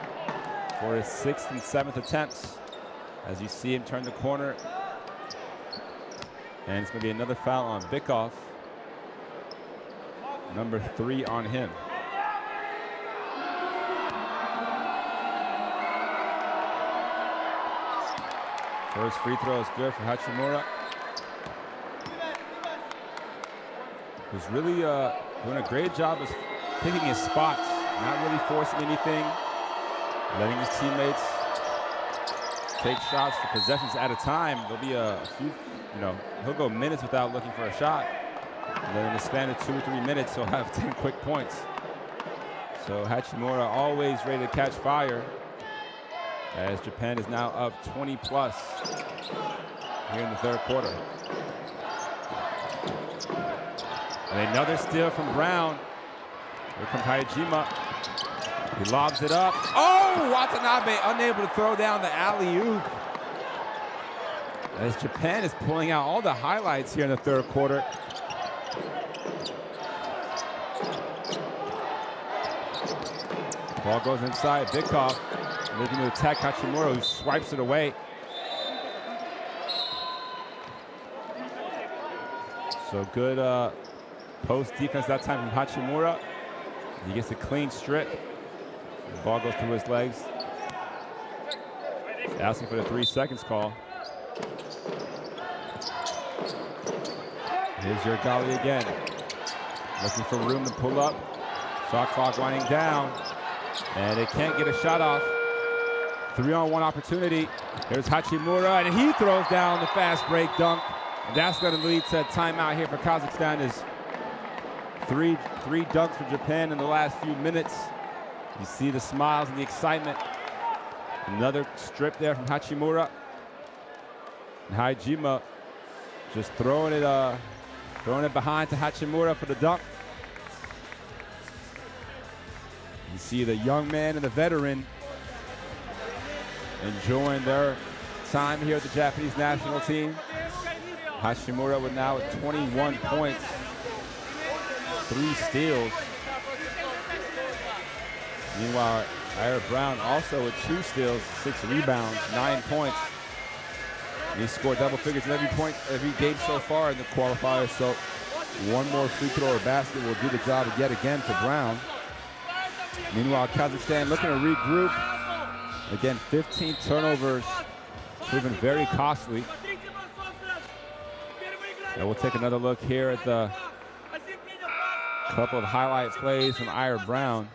for his 6th and 7th attempts. As you see him turn the corner. And it's going to be another foul on Bikoff. Number 3 on him. First free throw is good for Hachimura. Who's really doing a great job of picking his spots, not really forcing anything, letting his teammates take shots for possessions at a time. There'll be a few, he'll go minutes without looking for a shot. And then in the span of 2 or 3 minutes, he'll have 10 quick points. So Hachimura always ready to catch fire, as Japan is now up 20 plus here in the 3rd quarter. And another steal from Brown. Here comes Hajima. He lobs it up. Oh, Watanabe unable to throw down the alley-oop. As Japan is pulling out all the highlights here in the 3rd quarter. Ball goes inside. Bikoff looking to attack Hachimura, who swipes it away. So good post defense that time from Hachimura. He gets a clean strip. The ball goes through his legs. He's asking for the 3 seconds call. Here's your Gali again. Looking for room to pull up. Shot clock winding down. And they can't get a shot off. 3-on-1 opportunity. Here's Hachimura, and he throws down the fast break dunk. And that's going to lead to a timeout here for Kazakhstan. Is three dunks for Japan in the last few minutes. You see the smiles and the excitement. Another strip there from Hachimura. And Hajima just throwing it behind to Hachimura for the dunk. You see the young man and the veteran enjoying their time here with the Japanese national team. Hachimura with now at 21 points, 3 steals. Meanwhile, Ira Brown also with 2 steals, 6 rebounds, 9 points. And he scored double figures in every game so far in the qualifiers. So one more free throw or basket will do the job yet again for Brown. Meanwhile, Kazakhstan looking to regroup. Again, 15 turnovers, proven very costly. And we'll take another look here at the couple of highlight plays from Ira Brown.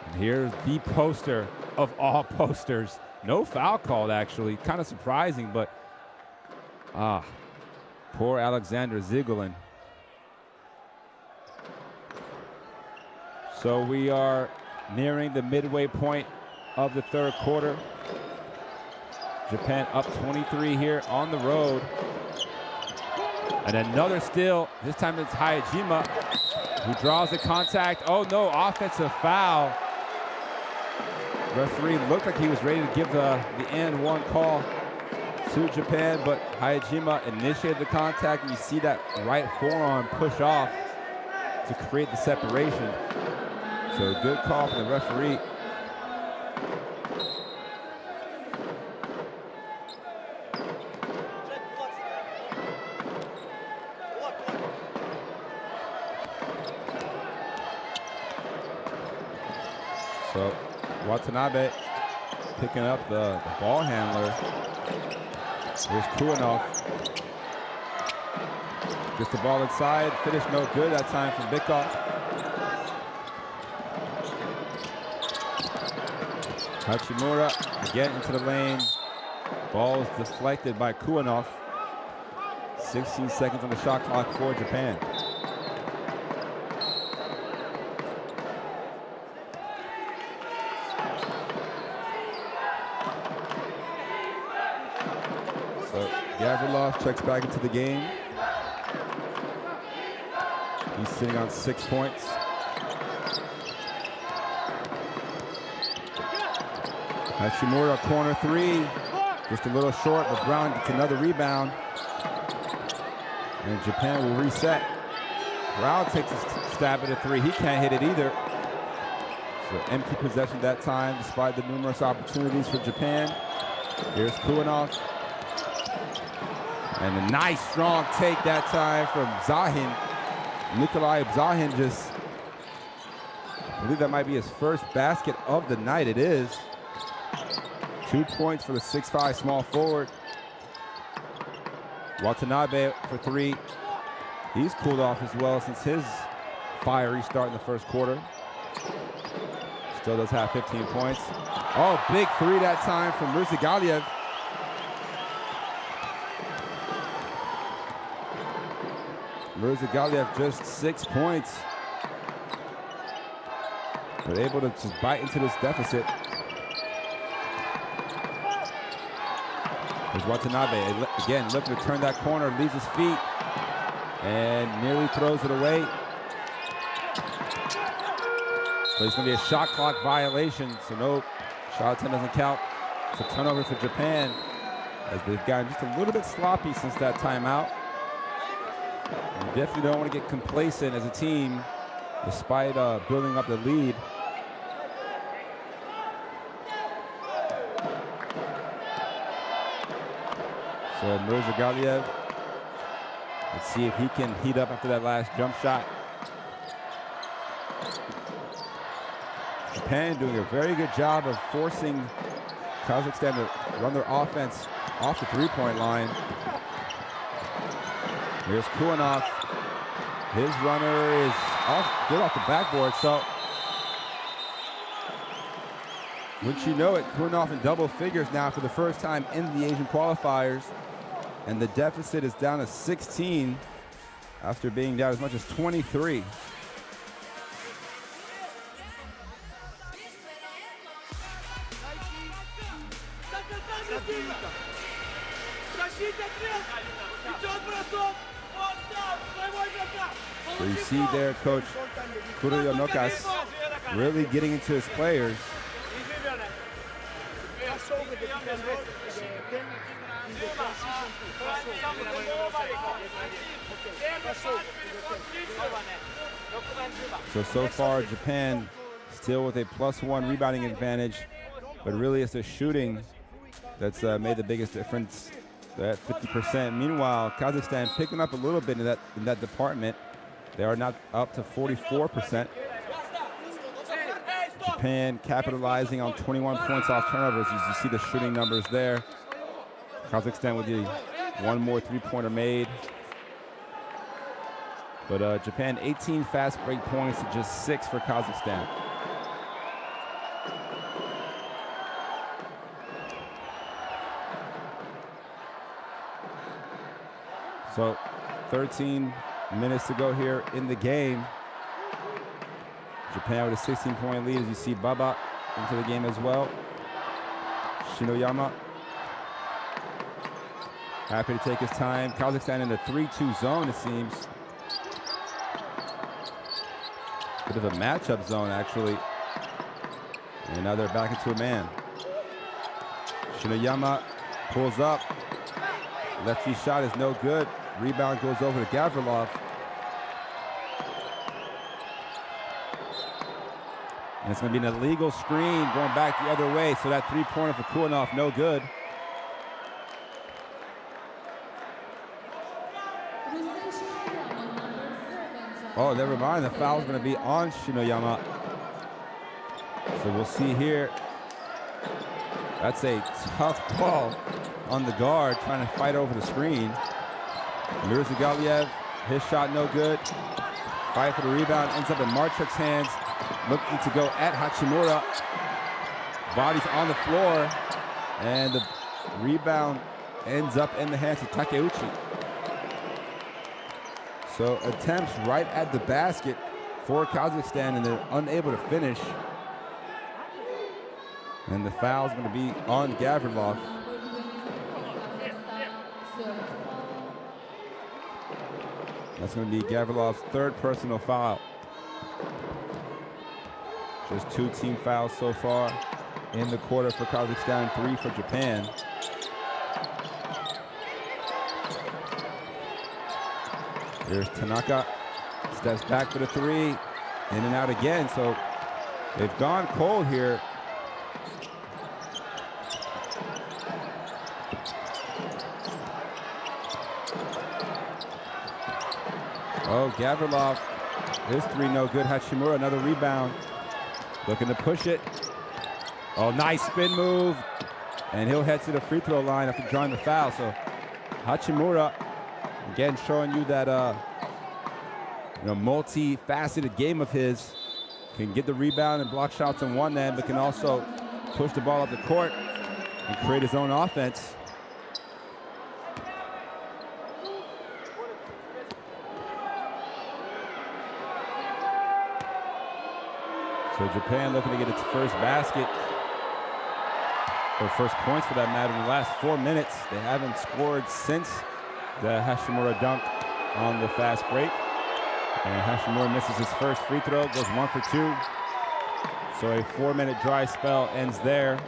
And here's the poster of all posters. No foul called, actually. Kind of surprising, but poor Alexander Zigulin. So we are nearing the midway point of the third quarter. Japan up 23 here on the road. And another steal. This time it's Hayajima who draws the contact. Oh no, offensive foul. Referee looked like he was ready to give the and one call to Japan, but Hayajima initiated the contact, and you see that right forearm push off to create the separation. So good call from the referee. So Watanabe picking up the ball handler. Here's Kuanov. Gets the ball inside. Finish no good that time from Bikov. Hachimura again into the lane. Ball is deflected by Kuanov. 16 seconds on the shot clock for Japan. Gavrilov checks back into the game. He's sitting on 6 points. Hachimura corner three. Just a little short, but Brown gets another rebound. And Japan will reset. Brown takes a stab at a three. He can't hit it either. So empty possession that time, despite the numerous opportunities for Japan. Here's Kuanov. And a nice strong take that time from Zahin. Nikolai Zahin just, I believe that might be his first basket of the night. It is. 2 points for the 6'5" small forward. Watanabe for three. He's cooled off as well since his fiery start in the first quarter. Still does have 15 points. Oh, big three that time from Mirzagaliev. Mirzagaliev just 6 points. But able to just bite into this deficit. There's Watanabe, again, looking to turn that corner, leaves his feet, and nearly throws it away. So it's going to be a shot clock violation, so no, shot attempt doesn't count. It's a turnover for Japan, as they've gotten just a little bit sloppy since that timeout. You definitely don't want to get complacent as a team, despite building up the lead. So Mirzagaliev, let's see if he can heat up after that last jump shot. Japan doing a very good job of forcing Kazakhstan to run their offense off the three-point line. Here's Kuanov. His runner is good off the backboard. So, wouldn't you know it, Kuanov in double figures now for the first time in the Asian qualifiers. And the deficit is down to 16 after being down as much as 23. So you see there, Coach Kuroyonokas really getting into his players. So far, Japan still with a +1 rebounding advantage, but really it's the shooting that's made the biggest difference at 50%. Meanwhile, Kazakhstan picking up a little bit in that department. They are now up to 44%. Japan capitalizing on 21 points off turnovers. As you see the shooting numbers there. Kazakhstan with the one more three-pointer made. But Japan 18 fast break points to just 6 for Kazakhstan. So 13 minutes to go here in the game. Japan with a 16-point lead as you see Baba into the game as well. Shinoyama happy to take his time. Kazakhstan in the 3-2 zone, it seems. Bit of a matchup zone, actually. And now they're back into a man. Shinoyama pulls up. Lefty shot is no good. Rebound goes over to Gavrilov. And it's going to be an illegal screen going back the other way. So that three-pointer for Kuanov, no good. Oh, never mind. The foul's going to be on Shinoyama. So we'll see here. That's a tough call on the guard, trying to fight over the screen. Mirza Galiev, his shot no good. Fight for the rebound, ends up in Marchuk's hands. Looking to go at Hachimura. Body's on the floor, and the rebound ends up in the hands of Takeuchi. So attempts right at the basket for Kazakhstan, and they're unable to finish. And the foul's going to be on Gavrilov. That's going to be Gavrilov's third personal foul. Just 2 team fouls so far in the quarter for Kazakhstan, 3 for Japan. Here's Tanaka, steps back for the 3, in and out again. So they've gone cold here. Oh, Gavrilov, his 3 no good. Hachimura, another rebound. Looking to push it. Oh, nice spin move. And he'll head to the free throw line after drawing the foul. So Hachimura, again, showing you that multi-faceted game of his. Can get the rebound and block shots on one end, but can also push the ball up the court and create his own offense. So Japan looking to get its first basket, or first points for that matter, in the last 4 minutes. They haven't scored since the Hachimura dunk on the fast break. And Hachimura misses his first free throw, goes 1 for 2. So a 4-minute dry spell ends there.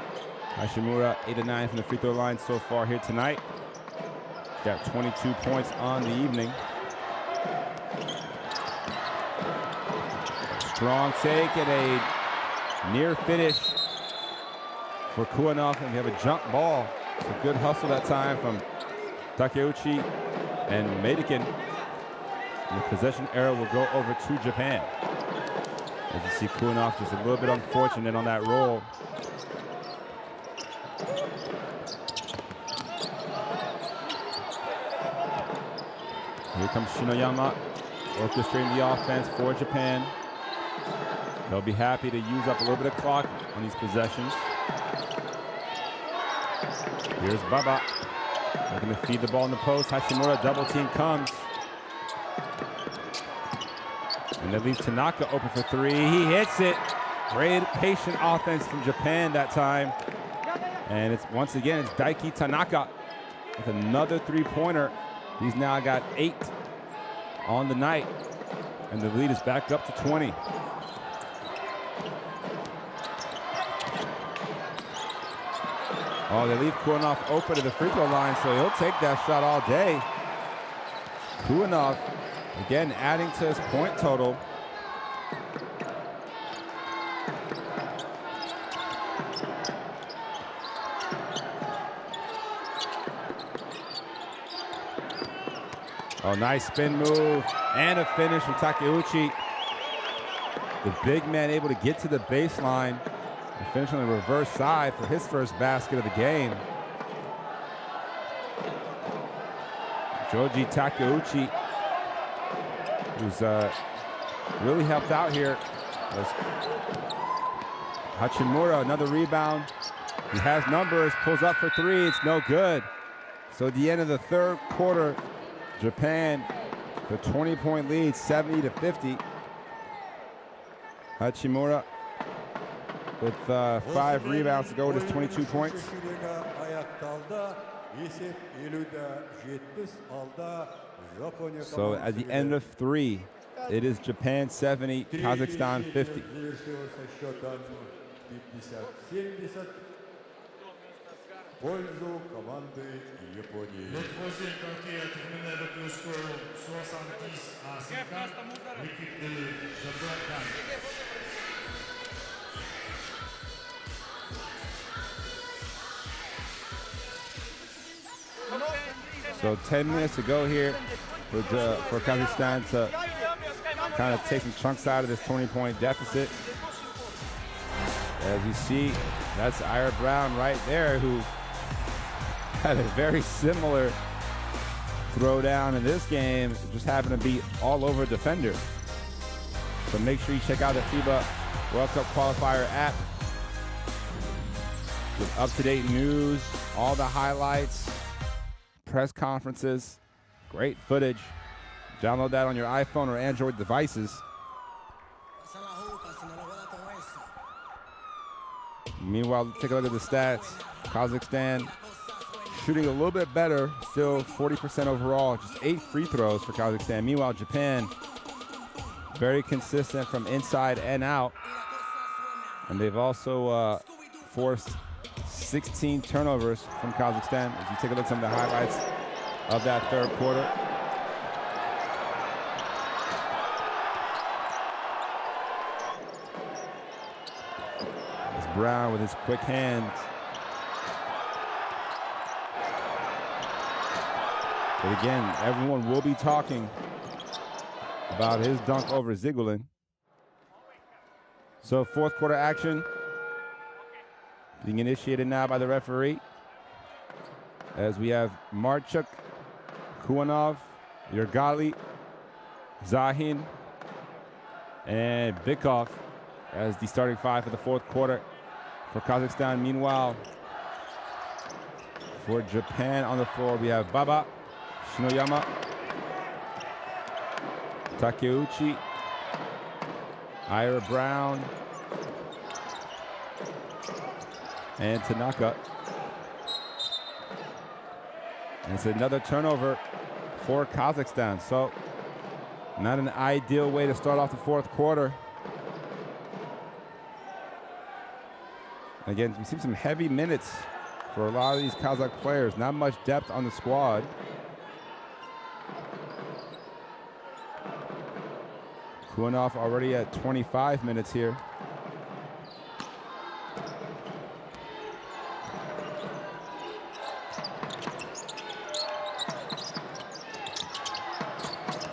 Hachimura 8 of 9 from the free throw line so far here tonight. Got 22 points on the evening. Strong take and a near finish for Kuanov, and we have a jump ball. It's a good hustle that time from Takeuchi and Madikin. And the possession arrow will go over to Japan. As you see, Kuanov just a little bit unfortunate on that roll. Here comes Shinoyama, orchestrating the offense for Japan. They'll be happy to use up a little bit of clock on these possessions. Here's Baba. They're going to feed the ball in the post. Hachimura, double team comes. And that leaves Tanaka open for 3. He hits it. Great patient offense from Japan that time. And it's once again, it's Daiki Tanaka with another 3-pointer. He's now got 8 on the night. And the lead is back up to 20. Oh, they leave Kuanov open to the free throw line, so he'll take that shot all day. Kuanov, again, adding to his point total. Oh, nice spin move and a finish from Takeuchi. The big man able to get to the baseline and finish on the reverse side for his first basket of the game. Joji Takeuchi, who's really helped out here. Hachimura, another rebound. He has numbers, pulls up for 3, it's no good. So at the end of the third quarter, Japan, the 20-point lead, 70-50. Hachimura with 5 rebounds to go with his 22 points. So at the end of 3, it is Japan 70, Kazakhstan 50. So 10 minutes to go here for Kazakhstan to kind of take some chunks out of this 20-point deficit. As you see, that's Ira Brown right there, who had a very similar throwdown in this game. Just happened to be all over defender. So make sure you check out the FIBA World Cup Qualifier app with up-to-date news, all the highlights, press conferences, great footage. Download that on your iPhone or Android devices. Meanwhile, take a look at the stats. Kazakhstan shooting a little bit better, still 40% overall, just 8 free throws for Kazakhstan. Meanwhile, Japan, very consistent from inside and out. And they've also forced 16 turnovers from Kazakhstan. As you take a look at some of the highlights of that third quarter. It's Brown with his quick hands. But again, everyone will be talking about his dunk over Zigullin. So fourth quarter action being initiated now by the referee, as we have Marchuk, Kuanov, Yergali, Zahin, and Bykov as the starting 5 for the fourth quarter for Kazakhstan. Meanwhile, for Japan on the floor, we have Baba, Shinoyama, Takeuchi, Ira Brown, and Tanaka. And it's another turnover for Kazakhstan. So not an ideal way to start off the fourth quarter. Again, we see some heavy minutes for a lot of these Kazakh players. Not much depth on the squad. Kuanov already at 25 minutes here.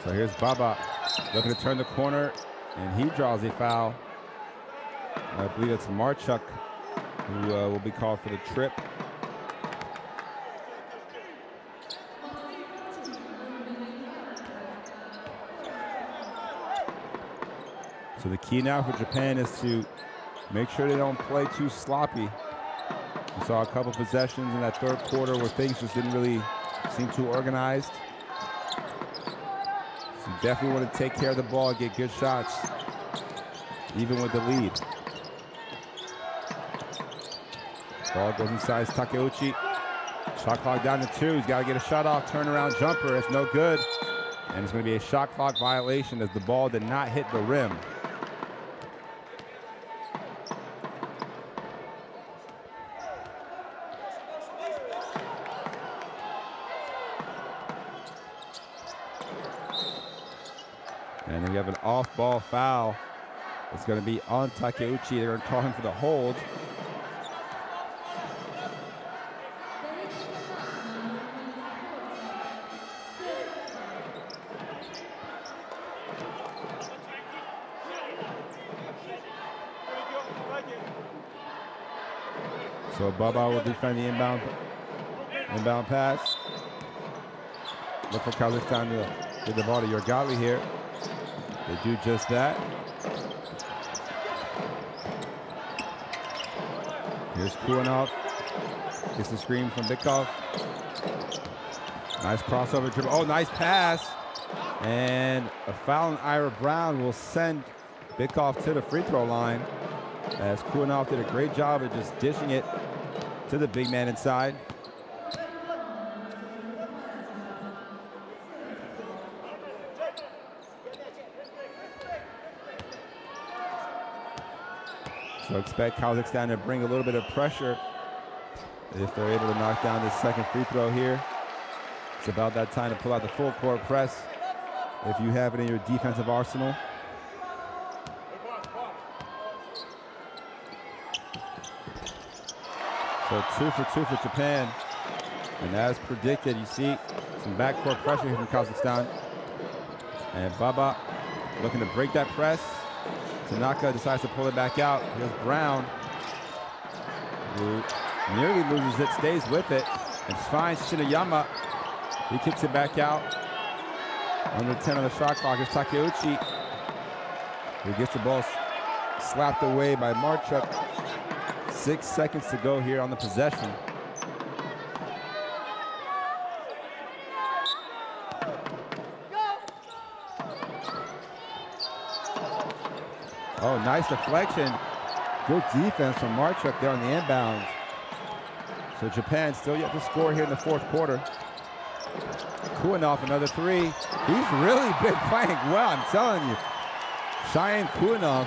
So here's Baba looking to turn the corner, and he draws a foul. I believe it's Marchuk who will be called for the trip. So the key now for Japan is to make sure they don't play too sloppy. We saw a couple possessions in that third quarter where things just didn't really seem too organized. So you definitely want to take care of the ball and get good shots, even with the lead. Ball goes inside Takeuchi. Shot clock down to 2. He's got to get a shot off. Turnaround jumper. It's no good. And it's going to be a shot clock violation as the ball did not hit the rim. And then we have an off-ball foul. It's going to be on Takeuchi. They're going to call him for the hold. So Baba will defend the inbound pass. Look for Kazakhstan to get the ball to Yergali here. They do just that. Here's Kuanov. Gets the screen from Bykov. Nice crossover dribble. Oh, nice pass. And a foul on Ira Brown will send Bikov to the free throw line, as Kuanov did a great job of just dishing it to the big man inside. So expect Kazakhstan to bring a little bit of pressure if they're able to knock down this second free throw here. It's about that time to pull out the full court press if you have it in your defensive arsenal. So 2 for 2 for Japan. And as predicted, you see some backcourt pressure here from Kazakhstan. And Baba looking to break that press. Tanaka decides to pull it back out. Here's Brown, who nearly loses it, stays with it, and finds Shinoyama. He kicks it back out. Under 10 on the shot clock is Takeuchi, who gets the ball slapped away by Marchuk. 6 seconds to go here on the possession. Oh, nice deflection. Good defense from Marchuk there on the inbounds. So Japan still yet to score here in the fourth quarter. Kuanov, another three. He's really been playing well, I'm telling you. Cheyenne Kuanov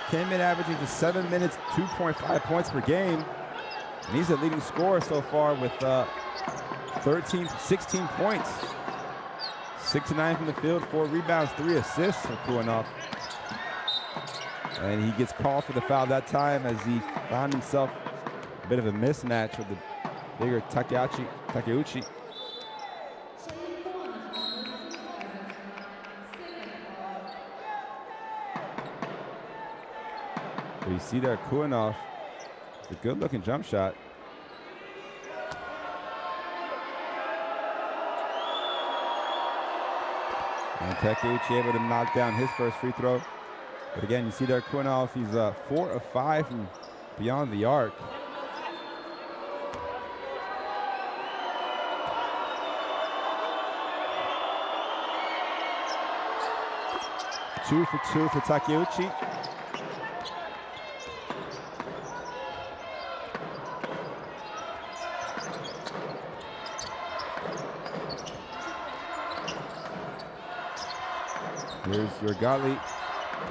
came in averaging just 7 minutes, 2.5 points per game. And he's the leading scorer so far with 16 points. 6 of 9 from the field, 4 rebounds, 3 assists for Kuanov. And he gets called for the foul that time as he found himself a bit of a mismatch with the bigger Takeuchi. But you see there Kuanov, it's a good-looking jump shot. And Takeuchi able to knock down his first free throw. But again, you see there Kuanov, he's 4 of 5 from beyond the arc. Two for 2 for Takeuchi. Here's Yurgali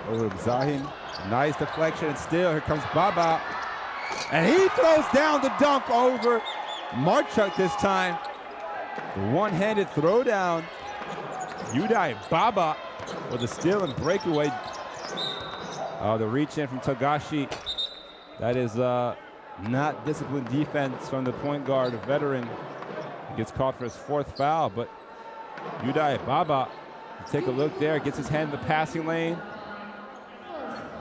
over to Zahin. Nice deflection, and still here comes Baba. And he throws down the dunk over Marchuk this time. The one-handed throwdown. Yudai Baba with a steal and breakaway. Oh, the reach in from Togashi. That is not disciplined defense from the point guard, a veteran. He gets caught for his 4th foul, but Yudai Baba, take a look there, gets his hand in the passing lane,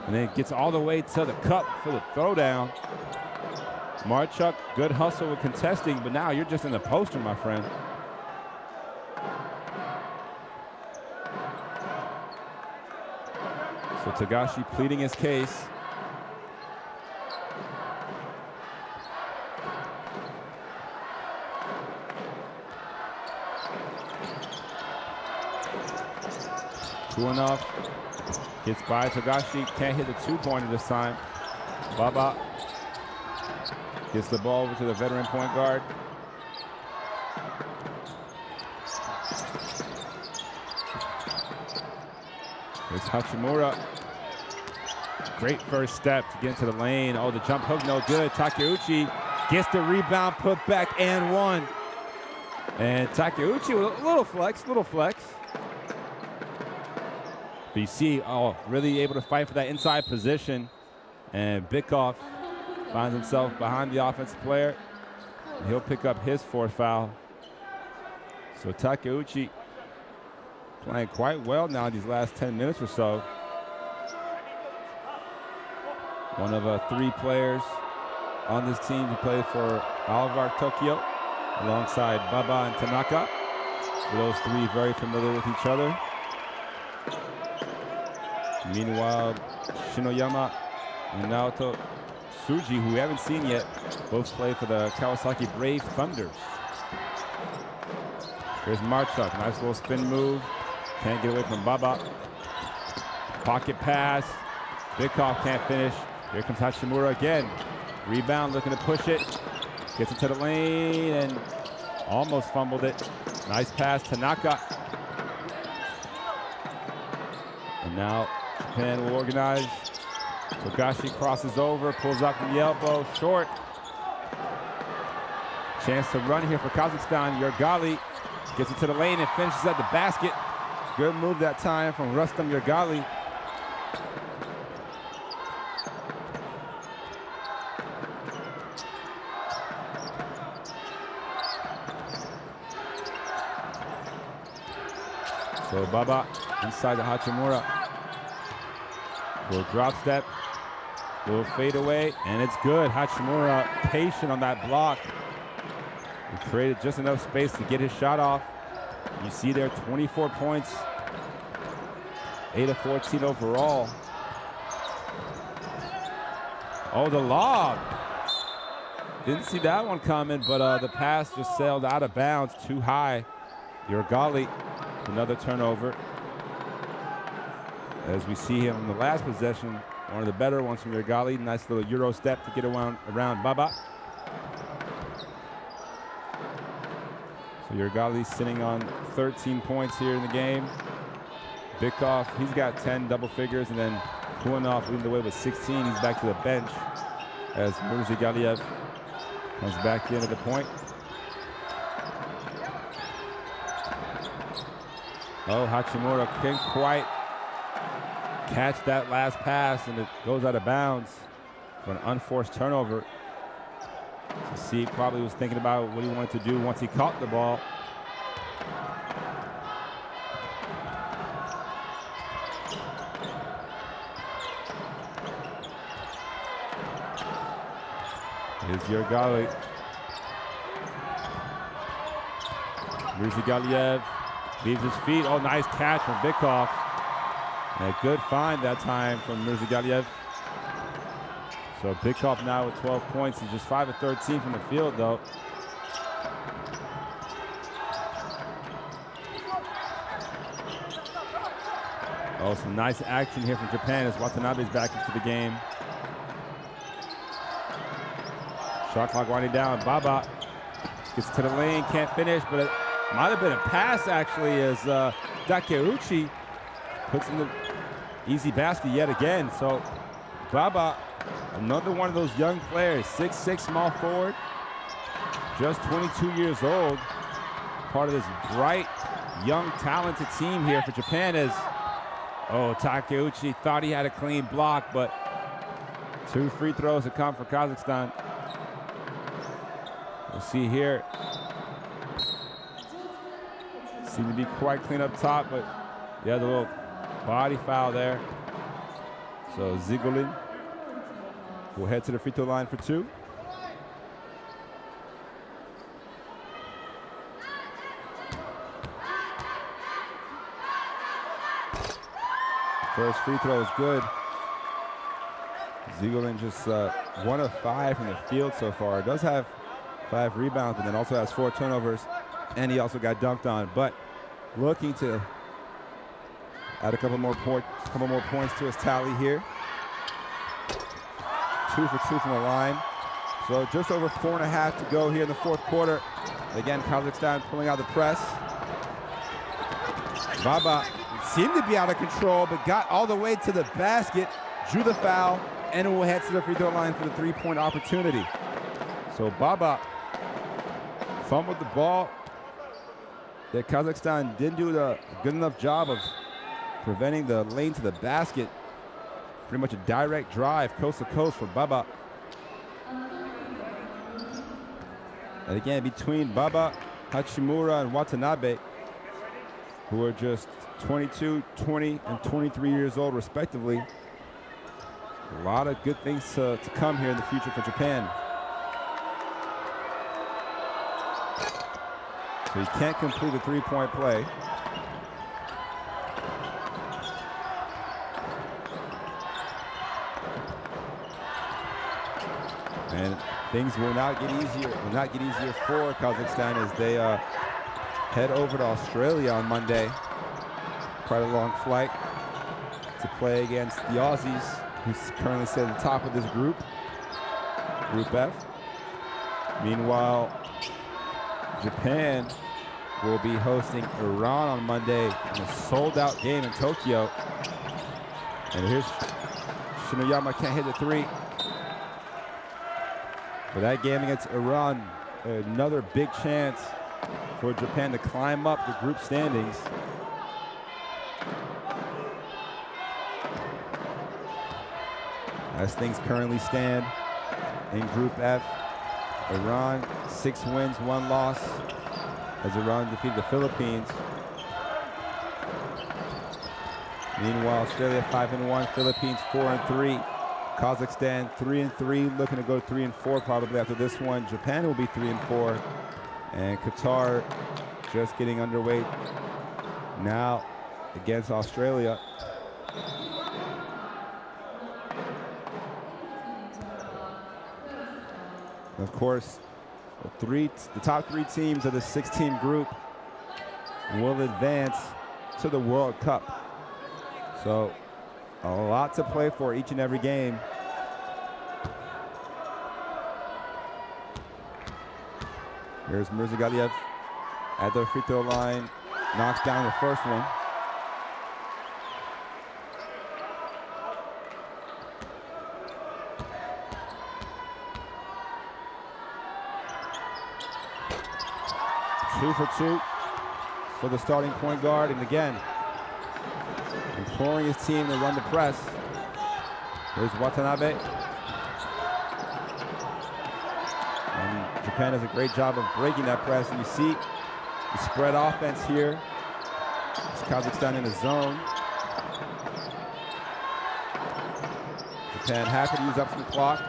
and then gets all the way to the cup for the throwdown. Marchuk, good hustle with contesting, but now you're just in the poster, my friend. So Togashi pleading his case. Kuanov gets by Togashi, can't hit the 2-pointer this time. Baba gets the ball over to the veteran point guard. It's Hachimura. Great first step to get into the lane. Oh, the jump hook, no good. Takeuchi gets the rebound, put back, and one. And Takeuchi with a little flex. BC, oh, really able to fight for that inside position. And Bikov finds himself behind the offensive player. And he'll pick up his 4th foul. So Takeuchi playing quite well now these last 10 minutes or so. One of 3 players on this team who played for Alvar Tokyo alongside Baba and Tanaka. Those 3 very familiar with each other. Meanwhile, Shinoyama and Naoto Tsuji, who we haven't seen yet, both play for the Kawasaki Brave Thunders. Here's Marchuk, nice little spin move. Can't get away from Baba. Pocket pass, Bikov can't finish. Here comes Hachimura again. Rebound, looking to push it. Gets into the lane and almost fumbled it. Nice pass, Tanaka. And now Japan will organize. Togashi crosses over, pulls up from the elbow, short. Chance to run here for Kazakhstan. Yergali gets into the lane and finishes at the basket. Good move that time from Rustam Yergali. So Baba inside the Hachimura. Little drop step, little fade away, and it's good. Hachimura patient on that block. He created just enough space to get his shot off. You see there 24 points, 8 of 14 overall. Oh, the lob. Didn't see that one coming, but the pass just sailed out of bounds, too high. Yergali, another turnover. As we see him in the last possession, one of the better ones from Yergali. Nice little Euro step to get around Baba. So Yergali sitting on 13 points here in the game. Bikov, he's got 10 double figures, and then Kulinov leading the way with 16. He's back to the bench as Mirzagaliev comes back into the point. Oh, Hachimura can't quite catch that last pass, and it goes out of bounds for an unforced turnover. So C probably was thinking about what he wanted to do once he caught the ball. Here's Yergali. Mirzagaliev leaves his feet. Oh, nice catch from Bikov. And a good find that time from Mirzagaliev. So Bikov now with 12 points. He's just 5 of 13 from the field, though. Oh, some nice action here from Japan as Watanabe's back into the game. Shot clock winding down. Baba gets to the lane, can't finish, but it might have been a pass actually as Takeuchi puts in the easy basket yet again. So Baba, another one of those young players, 6'6", small forward, just 22 years old, part of this bright, young, talented team here for Japan. As Takeuchi thought he had a clean block, but 2 free throws to come for Kazakhstan. We'll see here. Seemed to be quite clean up top, but yeah, the little body foul there. So Zigulin will head to the free throw line for 2. First free throw is good. Zigulin just 1 of 5 from the field so far. Does have 5 rebounds, and then also has 4 turnovers, and he also got dunked on. But looking to add a couple more points to his tally here. 2 for 2 from the line. So just over 4.5 to go here in the 4th quarter. Again, Kazakhstan pulling out the press. Baba seemed to be out of control, but got all the way to the basket, drew the foul, and will head to the free throw line for the 3-point opportunity. So Baba fumbled the ball. That Kazakhstan didn't do a good enough job of preventing the lane to the basket. Pretty much a direct drive, coast to coast for Baba. And again, between Baba, Hachimura, and Watanabe, who are just 22, 20, and 23 years old, respectively. A lot of good things to come here in the future for Japan. So he can't complete a 3-point play. And things will not get easier for Kazakhstan as they head over to Australia on Monday. Quite a long flight to play against the Aussies who's currently sitting at the top of this group, Group F. Meanwhile, Japan will be hosting Iran on Monday in a sold-out game in Tokyo. And here's Shinoyama, can't hit the three. But that game against Iran, another big chance for Japan to climb up the group standings. As things currently stand in Group F, Iran 6 wins, 1 loss, as Iran defeated the Philippines. Meanwhile, Australia 5-1, Philippines 4-3, Kazakhstan 3-3, looking to go 3-4 probably after this one. Japan will be 3-4, and Qatar just getting underway now against Australia. Of course, the top 3 teams of the 16 group will advance to the World Cup. So a lot to play for each and every game. Here's Mirzagaliev at the free throw line, knocks down the first one. Two for 2 for the starting point guard, and again, imploring his team to run the press. Here's Watanabe. And Japan does a great job of breaking that press, and you see the spread offense here. It's Kazakhstan in the zone. Japan happy to use up some clock.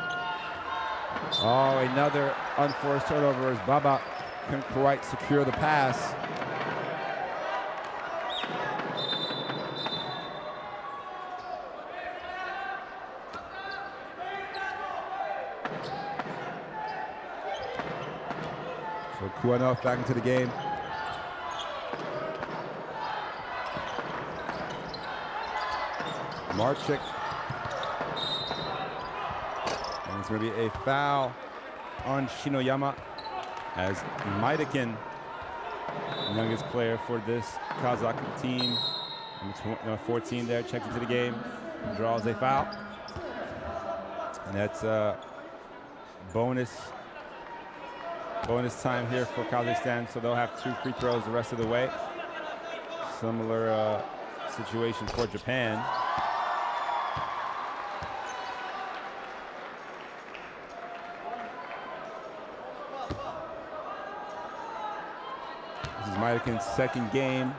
Oh, another unforced turnover as Baba couldn't quite secure the pass. So Kuanov back into the game. Marchik. And it's going to be a foul on Shinoyama, as Maidakin, the youngest player for this Kazakh team, number 14 there, checks into the game, draws a foul. And that's bonus time here for Kazakhstan, so they'll have 2 free throws the rest of the way. Similar situation for Japan. This is Maidakin's second game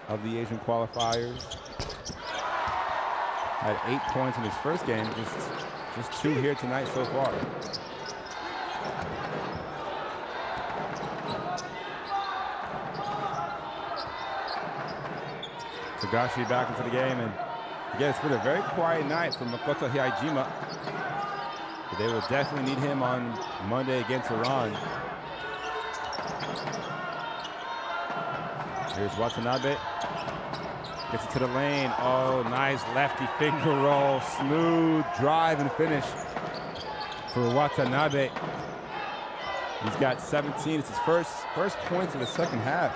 of the Asian qualifiers. Had 8 points in his first game, just 2 here tonight so far. Tagashi back into the game, and again, it's been a very quiet night for Makoto Hiajima. But they will definitely need him on Monday against Iran. Here's Watanabe. Gets it to the lane. Oh, nice lefty finger roll. Smooth drive and finish for Watanabe. He's got 17. It's his first points of the second half.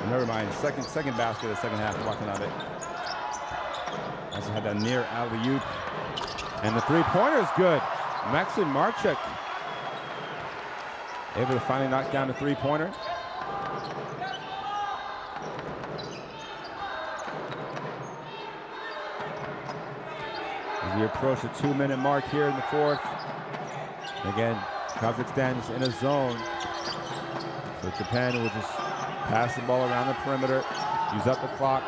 Oh, never mind. Second basket of the second half for Watanabe. Also had that near alley-oop. And the three-pointer is good. Maxim Marchuk able to finally knock down the three-pointer. As we approach the 2-minute mark here in the fourth. Again, Kazakhstan is in a zone. So Japan will just pass the ball around the perimeter, use up the clock,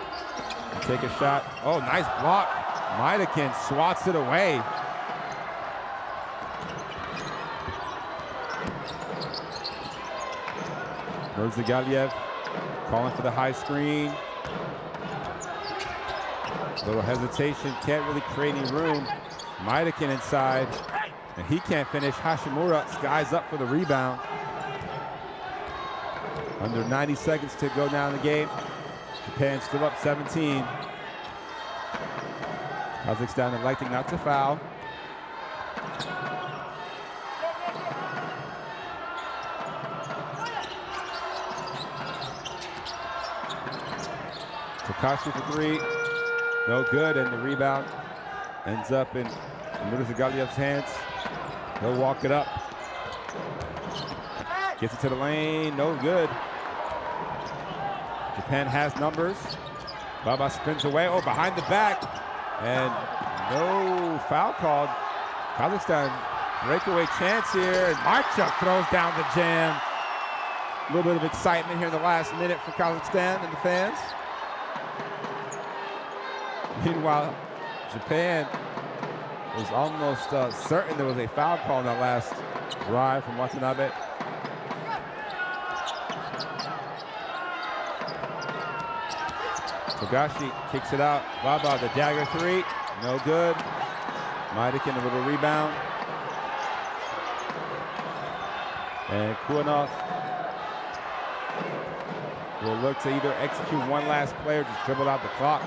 and take a shot. Oh, nice block. Maidakin swats it away. Mirzagaliev calling for the high screen. A little hesitation, can't really create any room. Maidakin inside, and he can't finish. Hashimura skies up for the rebound. Under 90 seconds to go down the game. Japan still up 17. Kazakhstan electing not to foul. Takashi for three. No good, and the rebound ends up in Murzagaliyev's hands. He'll walk it up. Gets it to the lane, no good. Japan has numbers. Baba spins away, oh, behind the back. And no foul called. Kazakhstan, breakaway chance here. And Marchuk throws down the jam. A little bit of excitement here in the last minute for Kazakhstan and the fans. Meanwhile, Japan was almost certain there was a foul call in that last drive from Watanabe. Togashi kicks it out. Baba, the dagger three, no good. Maidikin, a little rebound. And Kuanov will look to either execute one last play or just dribble out the clock.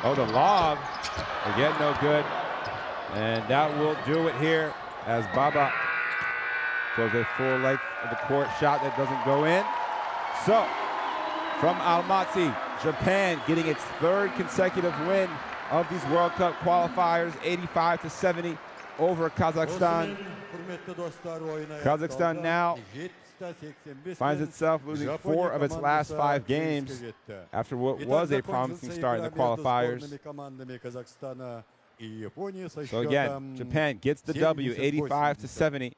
Oh, the lob, again, no good. And that will do it here as Baba throws a full length of the court shot that doesn't go in. So, from Almaty, Japan getting its third consecutive win of these World Cup qualifiers, 85-70 over Kazakhstan. Kazakhstan now finds itself losing 4 of its last 5 games after what was a promising start in the qualifiers. So again, Japan gets the W, 85-70.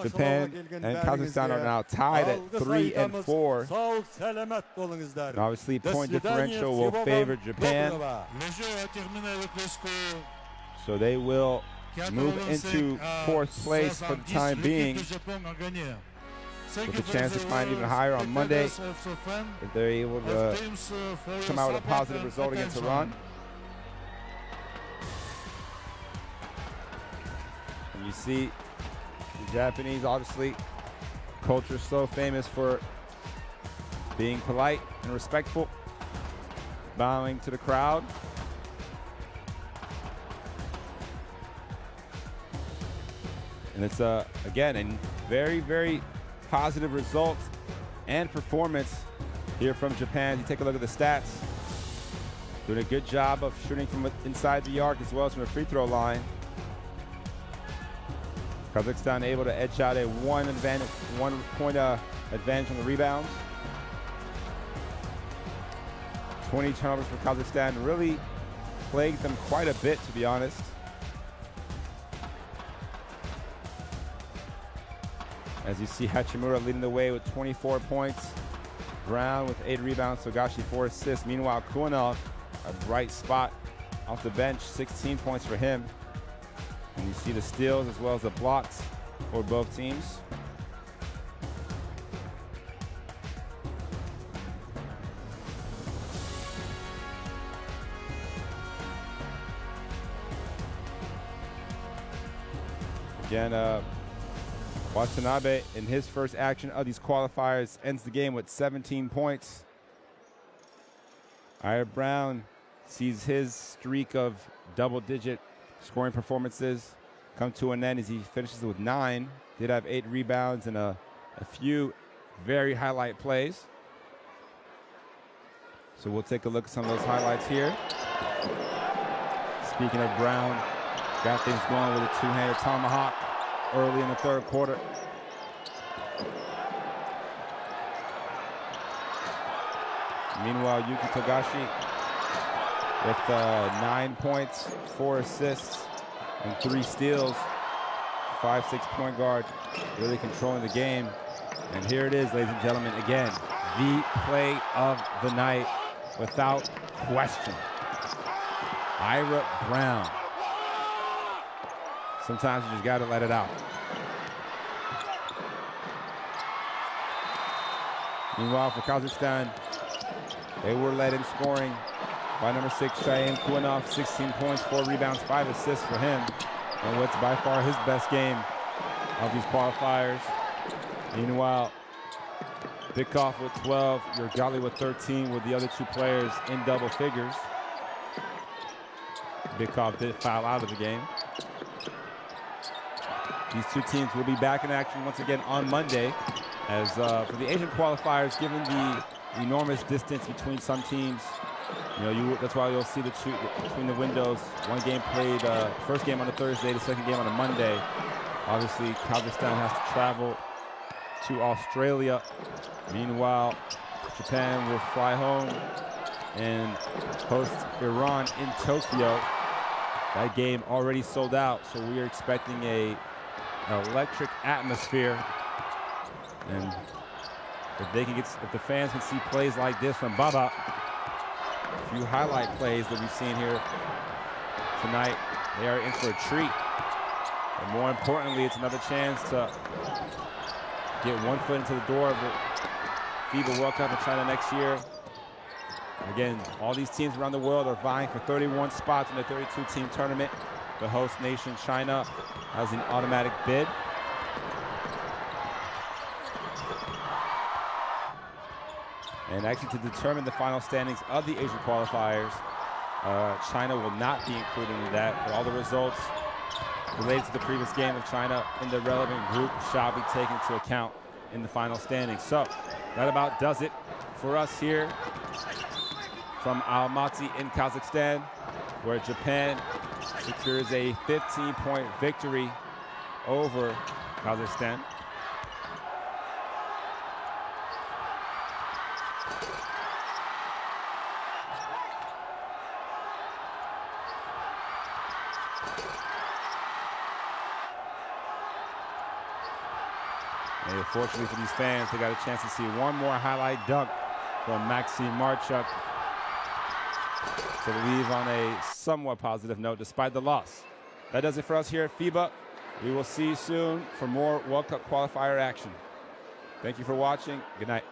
Japan and Kazakhstan are now tied at 3 and 4. And obviously, point differential will favor Japan. So they will move into 4th place for the time being, with a chance to climb even higher on Monday if they're able to come out with a positive result against Iran. And you see the Japanese, obviously, culture so famous for being polite and respectful, bowing to the crowd. And it's, again, a very, very positive result and performance here from Japan. You take a look at the stats. Doing a good job of shooting from inside the arc as well as from the free throw line. Kazakhstan able to edge out a 1 point advantage on the rebounds. 20 turnovers for Kazakhstan really plagued them quite a bit, to be honest. As you see, Hachimura leading the way with 24 points. Brown with 8 rebounds, Togashi 4 assists. Meanwhile, Kuanov, a bright spot off the bench, 16 points for him. And you see the steals as well as the blocks for both teams. Again, Watanabe, in his first action of these qualifiers, ends the game with 17 points. Ira Brown sees his streak of double-digit scoring performances come to an end as he finishes with 9. Did have 8 rebounds and a few very highlight plays. So we'll take a look at some of those highlights here. Speaking of Brown, got things going with a 2-handed tomahawk early in the 3rd quarter. Meanwhile, Yuki Togashi with 9 points, 4 assists, and 3 steals. 5'6" point guard, really controlling the game. And here it is, ladies and gentlemen, again, the play of the night without question. Ira Brown. Sometimes you just got to let it out. Meanwhile, for Kazakhstan, they were led in scoring by number 6, Shayan Kuanov, 16 points, 4 rebounds, 5 assists for him. And what's by far his best game of these qualifiers. Meanwhile, Bikoff with 12, Yurgali with 13, with the other two players in double figures. Bikoff did foul out of the game. These two teams will be back in action once again on Monday. As for the Asian qualifiers, given the enormous distance between some teams, that's why you'll see the two between the windows. One game played, first game on a Thursday, the second game on a Monday. Obviously, Kazakhstan has to travel to Australia. Meanwhile, Japan will fly home and host Iran in Tokyo. That game already sold out, so we are expecting an electric atmosphere. And if the fans can see plays like this from Baba, a few highlight plays that we've seen here tonight, they are in for a treat. And more importantly, it's another chance to get one foot into the door of the FIBA World Cup in China next year. Again, all these teams around the world are vying for 31 spots in the 32-team tournament. The host nation, China, has an automatic bid. And actually, to determine the final standings of the Asian qualifiers, China will not be included in that, but all the results related to the previous game of China in the relevant group shall be taken into account in the final standings. So that about does it for us here from Almaty in Kazakhstan, where Japan secures a 15-point victory over Kazakhstan. And fortunately for these fans, they got a chance to see one more highlight dunk from Maxim Marchuk to leave on a somewhat positive note despite the loss. That does it for us here at FIBA. We will see you soon for more World Cup qualifier action. Thank you for watching. Good night.